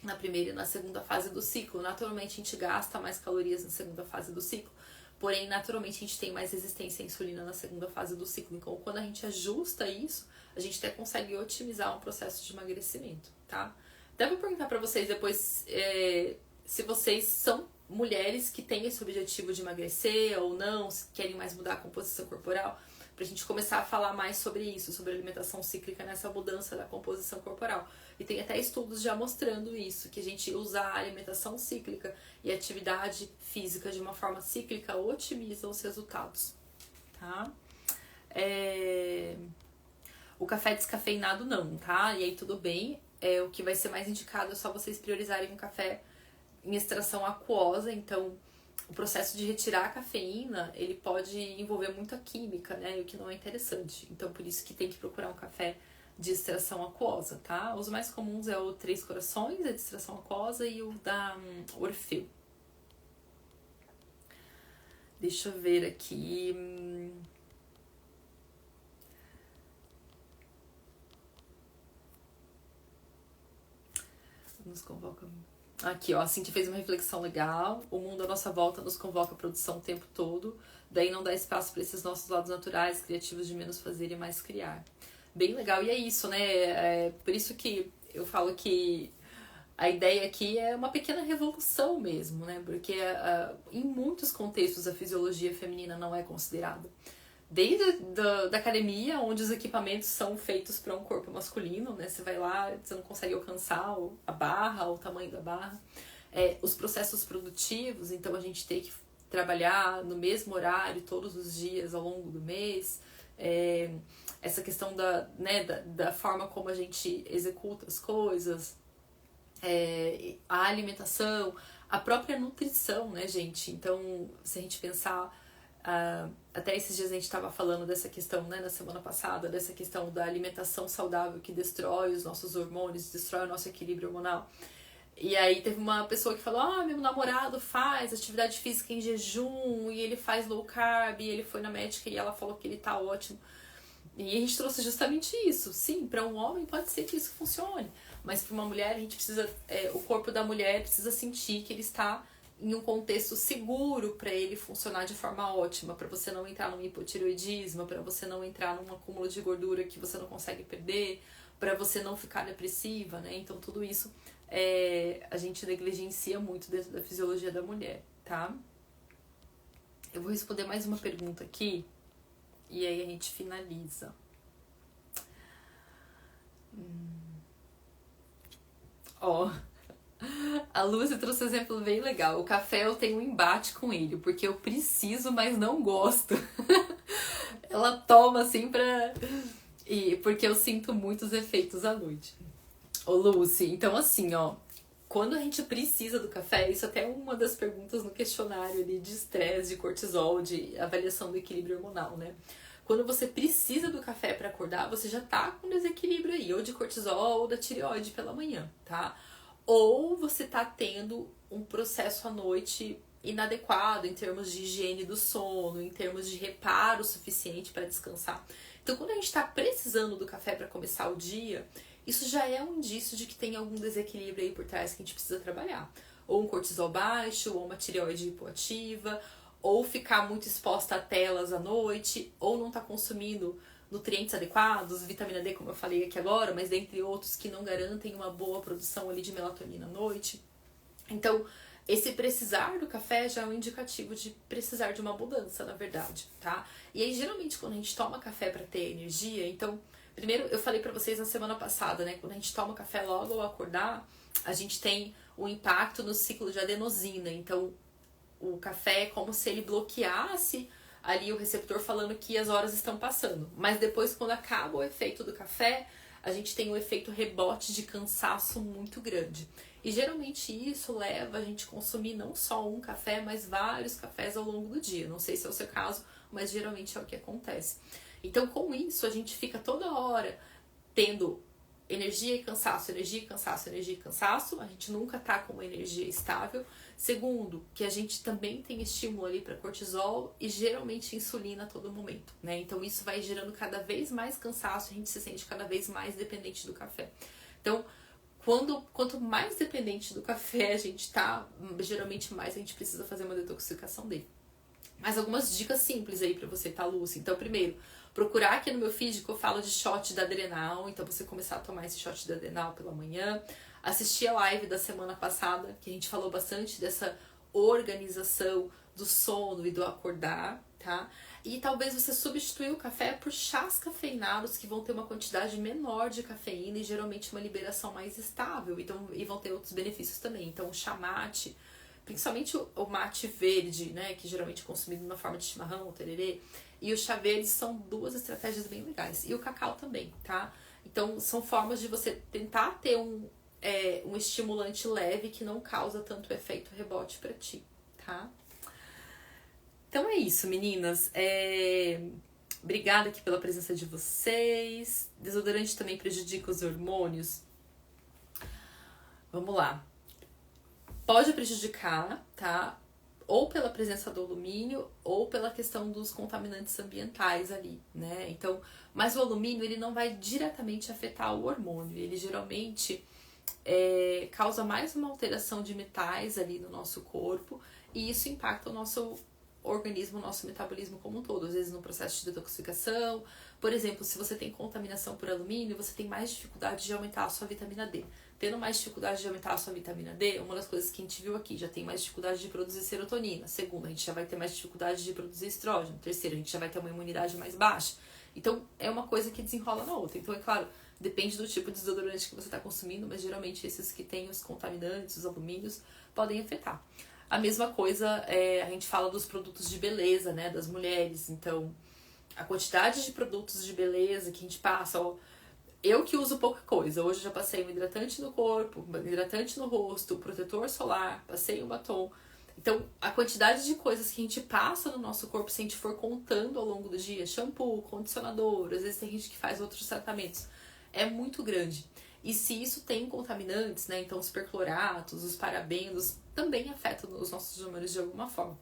na primeira e na segunda fase do ciclo. Naturalmente a gente gasta mais calorias na segunda fase do ciclo, porém naturalmente a gente tem mais resistência à insulina na segunda fase do ciclo. Então quando a gente ajusta isso, a gente até consegue otimizar um processo de emagrecimento, tá? Até vou perguntar pra vocês depois se vocês são mulheres que têm esse objetivo de emagrecer ou não, se querem mais mudar a composição corporal, pra gente começar a falar mais sobre isso, sobre alimentação cíclica nessa mudança da composição corporal. E tem até estudos já mostrando isso, que a gente usar a alimentação cíclica e atividade física de uma forma cíclica otimiza os resultados, tá? O café descafeinado não, tá? E aí tudo bem, o que vai ser mais indicado é só vocês priorizarem um café em extração aquosa, então o processo de retirar a cafeína, ele pode envolver muita química, né? O que não é interessante. Então, por isso que tem que procurar um café de extração aquosa, tá? Os mais comuns é o Três Corações, a de extração aquosa, e o da Orfeu. Deixa eu ver aqui. Nos convoca. Aqui, ó, a Cintia fez uma reflexão legal. O mundo à nossa volta nos convoca a produção o tempo todo. Daí não dá espaço para esses nossos lados naturais, criativos de menos fazer e mais criar. Bem legal. E é isso, né? Por isso que eu falo que a ideia aqui é uma pequena revolução mesmo, né? Porque em muitos contextos a fisiologia feminina não é considerada. Desde da academia, onde os equipamentos são feitos para um corpo masculino, né? Você vai lá, você não consegue alcançar a barra, o tamanho da barra. Os processos produtivos, então a gente tem que trabalhar no mesmo horário todos os dias ao longo do mês. Essa questão da forma como a gente executa as coisas, a alimentação, a própria nutrição, né, gente? Então, se a gente pensar Até esses dias a gente estava falando dessa questão, né, na semana passada, dessa questão da alimentação saudável que destrói os nossos hormônios, destrói o nosso equilíbrio hormonal. E aí teve uma pessoa que falou, meu namorado faz atividade física em jejum, e ele faz low carb, e ele foi na médica e ela falou que ele tá ótimo. E a gente trouxe justamente isso. Sim, para um homem pode ser que isso funcione, mas para uma mulher a gente precisa, o corpo da mulher precisa sentir que ele está em um contexto seguro para ele funcionar de forma ótima, para você não entrar num hipotireoidismo, para você não entrar num acúmulo de gordura que você não consegue perder, para você não ficar depressiva, né? Então tudo isso a gente negligencia muito dentro da fisiologia da mulher, tá? Eu vou responder mais uma pergunta aqui e aí a gente finaliza. A Lúcia trouxe um exemplo bem legal. O café eu tenho um embate com ele, porque eu preciso, mas não gosto. Ela toma assim porque eu sinto muitos efeitos à noite. Ô Lúcia, então assim, quando a gente precisa do café, isso até é uma das perguntas no questionário ali de estresse, de cortisol, de avaliação do equilíbrio hormonal, né? Quando você precisa do café para acordar, você já tá com desequilíbrio aí, ou de cortisol ou da tireoide pela manhã, tá? Ou você tá tendo um processo à noite inadequado em termos de higiene do sono, em termos de reparo suficiente para descansar. Então, quando a gente está precisando do café para começar o dia, isso já é um indício de que tem algum desequilíbrio aí por trás que a gente precisa trabalhar. Ou um cortisol baixo, ou uma tireoide hipoativa, ou ficar muito exposta a telas à noite, ou não tá consumindo nutrientes adequados, vitamina D, como eu falei aqui agora, mas dentre outros que não garantem uma boa produção ali de melatonina à noite. Então, esse precisar do café já é um indicativo de precisar de uma mudança, na verdade, tá? E aí, geralmente, quando a gente toma café para ter energia, então, primeiro, eu falei para vocês na semana passada, né? Quando a gente toma café logo ao acordar, a gente tem um impacto no ciclo de adenosina. Então, o café é como se ele bloqueasse ali o receptor falando que as horas estão passando. Mas depois, quando acaba o efeito do café, a gente tem um efeito rebote de cansaço muito grande. E geralmente isso leva a gente a consumir não só um café, mas vários cafés ao longo do dia. Não sei se é o seu caso, mas geralmente é o que acontece. Então, com isso, a gente fica toda hora tendo energia e cansaço, energia e cansaço, energia e cansaço. A gente nunca tá com uma energia estável. Segundo, que a gente também tem estímulo ali para cortisol e geralmente insulina a todo momento, né? Então isso vai gerando cada vez mais cansaço, a gente se sente cada vez mais dependente do café. Então, quanto mais dependente do café a gente tá, geralmente mais a gente precisa fazer uma detoxificação dele. Mas algumas dicas simples aí pra você, tá, Lúcia? Então, primeiro, procurar aqui no meu feed que eu falo de shot da Adrenal. Então, você começar a tomar esse shot da Adrenal pela manhã. Assistir a live da semana passada, que a gente falou bastante dessa organização do sono e do acordar, tá? E talvez você substituir o café por chás cafeinados que vão ter uma quantidade menor de cafeína e geralmente uma liberação mais estável. Então, e vão ter outros benefícios também. Então, o chá mate, principalmente o mate verde, né, que geralmente é consumido na forma de chimarrão, ou tererê, e o chá verde são duas estratégias bem legais. E o cacau também, tá? Então, são formas de você tentar ter um estimulante leve que não causa tanto efeito rebote pra ti, tá? Então é isso, meninas. Obrigada aqui pela presença de vocês. Desodorante também prejudica os hormônios? Vamos lá. Pode prejudicar, tá? Ou pela presença do alumínio, ou pela questão dos contaminantes ambientais ali, né? Então, mas o alumínio, ele não vai diretamente afetar o hormônio. Ele geralmente causa mais uma alteração de metais ali no nosso corpo, e isso impacta o nosso organismo, o nosso metabolismo como um todo. Às vezes no processo de detoxificação, por exemplo, se você tem contaminação por alumínio, você tem mais dificuldade de aumentar a sua vitamina D. Tendo mais dificuldade de aumentar a sua vitamina D, uma das coisas que a gente viu aqui, já tem mais dificuldade de produzir serotonina. Segundo, a gente já vai ter mais dificuldade de produzir estrógeno. Terceiro, a gente já vai ter uma imunidade mais baixa. Então, é uma coisa que desenrola na outra. Então, é claro, depende do tipo de desodorante que você está consumindo, mas geralmente esses que têm os contaminantes, os alumínios, podem afetar. A mesma coisa, a gente fala dos produtos de beleza, né, das mulheres. Então, a quantidade de produtos de beleza que a gente passa, eu que uso pouca coisa. Hoje eu já passei um hidratante no corpo, um hidratante no rosto, um protetor solar, passei um batom. Então, a quantidade de coisas que a gente passa no nosso corpo, se a gente for contando ao longo do dia, shampoo, condicionador, às vezes tem gente que faz outros tratamentos, é muito grande. E se isso tem contaminantes, né, então os percloratos, os parabenos, também afetam os nossos números de alguma forma.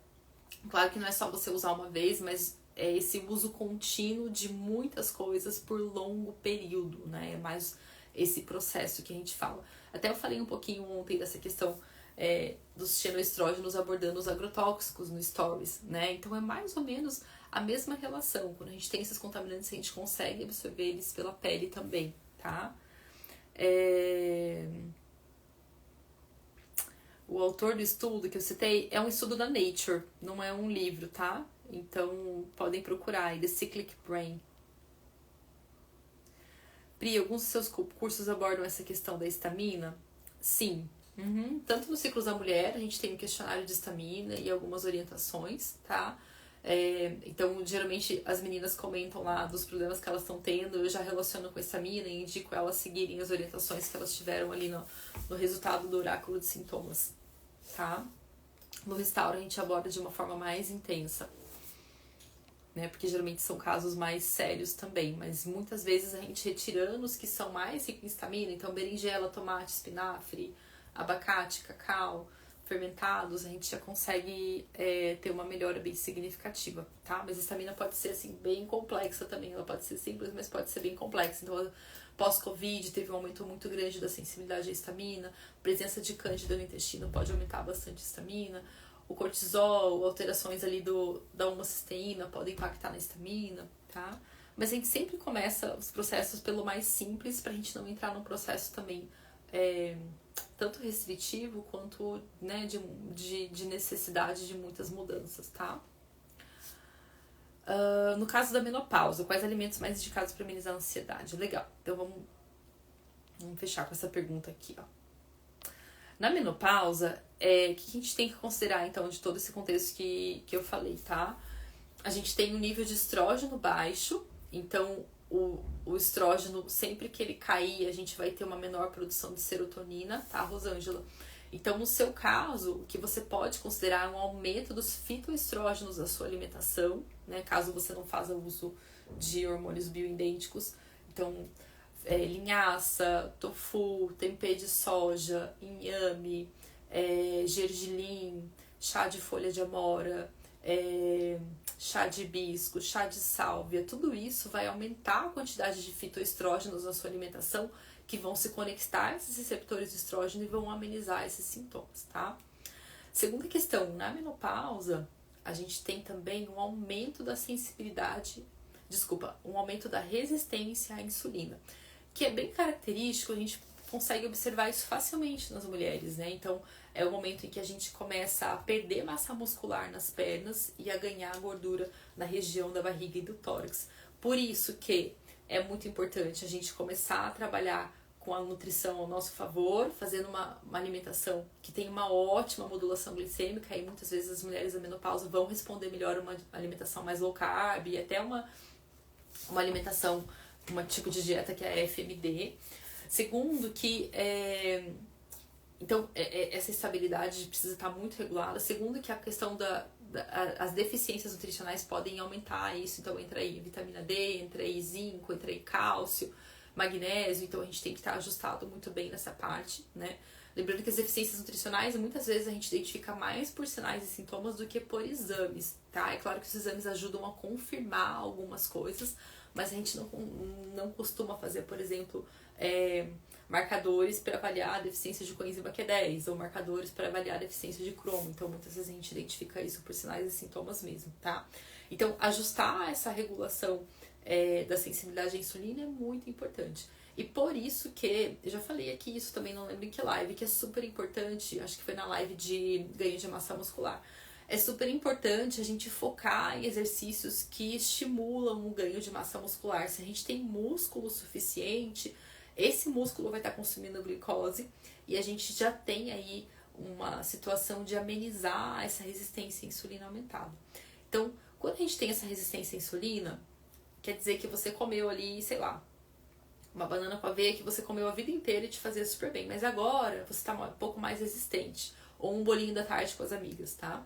Claro que não é só você usar uma vez, mas é esse uso contínuo de muitas coisas por longo período, né? É mais esse processo que a gente fala. Até eu falei um pouquinho ontem dessa questão dos xenoestrógenos abordando os agrotóxicos no Stories, né? Então é mais ou menos a mesma relação. Quando a gente tem esses contaminantes, a gente consegue absorver eles pela pele também, tá? O autor do estudo que eu citei é um estudo da Nature, não é um livro, tá? Então podem procurar aí, The Cyclic Brain. Pri, alguns dos seus cursos abordam essa questão da estamina? Sim. Tanto no Ciclos da Mulher, a gente tem um questionário de estamina e algumas orientações, tá? Então, geralmente, as meninas comentam lá dos problemas que elas estão tendo, eu já relaciono com a estamina e indico elas seguirem as orientações que elas tiveram ali no resultado do oráculo de sintomas, tá? No Restaura, a gente aborda de uma forma mais intensa, né? Porque geralmente são casos mais sérios também, mas muitas vezes a gente retirando os que são mais ricos em estamina, então berinjela, tomate, espinafre, abacate, cacau, fermentados, a gente já consegue ter uma melhora bem significativa, tá? Mas a estamina pode ser, assim, bem complexa também, ela pode ser simples, mas pode ser bem complexa. Então, pós-Covid, teve um aumento muito grande da sensibilidade à estamina, presença de cândida no intestino pode aumentar bastante a estamina, o cortisol, alterações ali da homocisteína podem impactar na estamina, tá? Mas a gente sempre começa os processos pelo mais simples pra gente não entrar num processo também tanto restritivo quanto, né, de necessidade de muitas mudanças, tá? No caso da menopausa, quais alimentos mais indicados para amenizar a ansiedade? Legal, então vamos fechar com essa pergunta aqui, ó. Na menopausa, o que a gente tem que considerar, então, de todo esse contexto que eu falei, tá? A gente tem um nível de estrógeno baixo, então o estrógeno, sempre que ele cair, a gente vai ter uma menor produção de serotonina, tá, Rosângela? Então, no seu caso, o que você pode considerar é um aumento dos fitoestrógenos da sua alimentação, né? Caso você não faça uso de hormônios bioidênticos. Então, linhaça, tofu, tempê de soja, inhame, gergelim, chá de folha de amora, chá de hibisco, chá de sálvia, tudo isso vai aumentar a quantidade de fitoestrógenos na sua alimentação, que vão se conectar a esses receptores de estrógeno e vão amenizar esses sintomas, tá? Segunda questão, na menopausa, a gente tem também um aumento da um aumento da resistência à insulina, que é bem característico, a gente consegue observar isso facilmente nas mulheres, né? Então, é o momento em que a gente começa a perder massa muscular nas pernas e a ganhar gordura na região da barriga e do tórax. Por isso que é muito importante a gente começar a trabalhar com a nutrição ao nosso favor, fazendo uma alimentação que tem uma ótima modulação glicêmica, e muitas vezes as mulheres da menopausa vão responder melhor uma alimentação mais low carb e até uma alimentação, um tipo de dieta que é a FMD. Segundo, que então essa estabilidade precisa estar muito regulada. Segundo, que a questão as deficiências nutricionais podem aumentar isso. Então entra aí vitamina D, entra aí zinco, entra aí cálcio, magnésio. Então a gente tem que estar ajustado muito bem nessa parte, né? Lembrando que as deficiências nutricionais, muitas vezes a gente identifica mais por sinais e sintomas do que por exames, tá? É claro que os exames ajudam a confirmar algumas coisas, mas a gente não costuma fazer, por exemplo, marcadores para avaliar a deficiência de coenzima Q10 ou marcadores para avaliar a deficiência de cromo. Então, muitas vezes a gente identifica isso por sinais e sintomas mesmo, tá? Então, ajustar essa regulação da sensibilidade à insulina é muito importante. E por isso que, eu já falei aqui isso também, não lembro em que live, que é super importante, acho que foi na live de ganho de massa muscular. É super importante a gente focar em exercícios que estimulam o ganho de massa muscular. Se a gente tem músculo suficiente, esse músculo vai estar consumindo glicose e a gente já tem aí uma situação de amenizar essa resistência à insulina aumentada. Então, quando a gente tem essa resistência à insulina, quer dizer que você comeu ali, sei lá, uma banana com aveia que você comeu a vida inteira e te fazia super bem, mas agora você está um pouco mais resistente. ou um bolinho da tarde com as amigas, tá?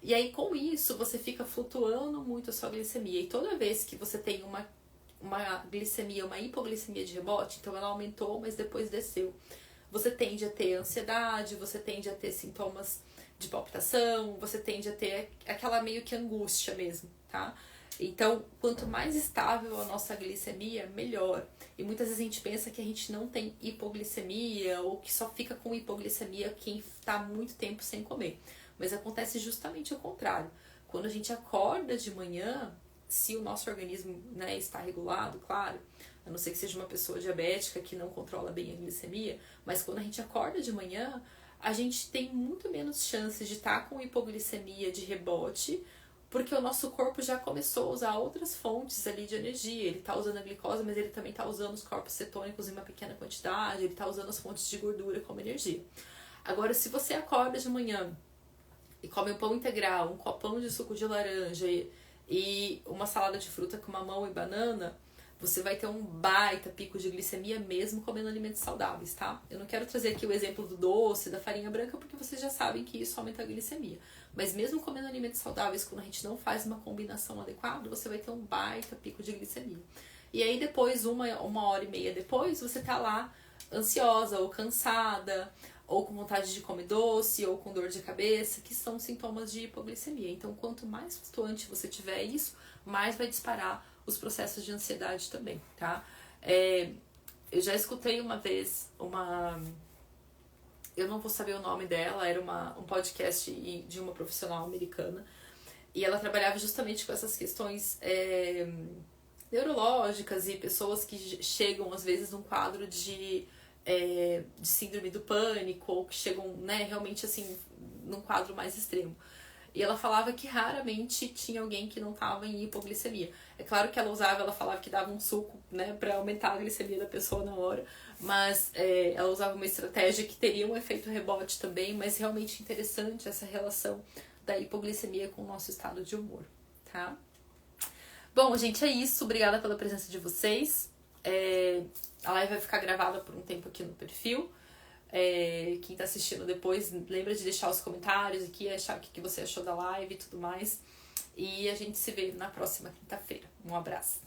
E aí, com isso, você fica flutuando muito a sua glicemia. E toda vez que você tem uma glicemia, uma hipoglicemia de rebote, então ela aumentou, mas depois desceu, você tende a ter ansiedade, você tende a ter sintomas de palpitação, você tende a ter aquela meio que angústia mesmo, tá? Então, quanto mais estável a nossa glicemia, melhor. E muitas vezes a gente pensa que a gente não tem hipoglicemia ou que só fica com hipoglicemia quem está muito tempo sem comer. Mas acontece justamente o contrário. Quando a gente acorda de manhã, se o nosso organismo, né, está regulado, claro, a não ser que seja uma pessoa diabética que não controla bem a glicemia, mas quando a gente acorda de manhã, a gente tem muito menos chances de estar com hipoglicemia de rebote, porque o nosso corpo já começou a usar outras fontes ali de energia. Ele está usando a glicose, mas ele também está usando os corpos cetônicos em uma pequena quantidade, ele está usando as fontes de gordura como energia. Agora, se você acorda de manhã e come um pão integral, um copão de suco de laranja e uma salada de fruta com mamão e banana, você vai ter um baita pico de glicemia mesmo comendo alimentos saudáveis, tá? Eu não quero trazer aqui o exemplo do doce, da farinha branca, porque vocês já sabem que isso aumenta a glicemia. Mas mesmo comendo alimentos saudáveis, quando a gente não faz uma combinação adequada, você vai ter um baita pico de glicemia. E aí depois, uma hora e meia depois, você tá lá ansiosa ou cansada, ou com vontade de comer doce, ou com dor de cabeça, que são sintomas de hipoglicemia. Então, quanto mais flutuante você tiver isso, mais vai disparar os processos de ansiedade também, tá? Eu já escutei uma vez eu não vou saber o nome dela, era um podcast de uma profissional americana, e ela trabalhava justamente com essas questões neurológicas e pessoas que chegam, às vezes, num quadro de síndrome do pânico, ou que chegam, né, realmente, assim, num quadro mais extremo. E ela falava que raramente tinha alguém que não estava em hipoglicemia. É claro que ela falava que dava um suco, né, para aumentar a glicemia da pessoa na hora, mas ela usava uma estratégia que teria um efeito rebote também, mas realmente interessante essa relação da hipoglicemia com o nosso estado de humor, tá? Bom, gente, é isso. Obrigada pela presença de vocês. A live vai ficar gravada por um tempo aqui no perfil. Quem tá assistindo depois, lembra de deixar os comentários aqui, achar o que você achou da live e tudo mais. E a gente se vê na próxima quinta-feira. Um abraço.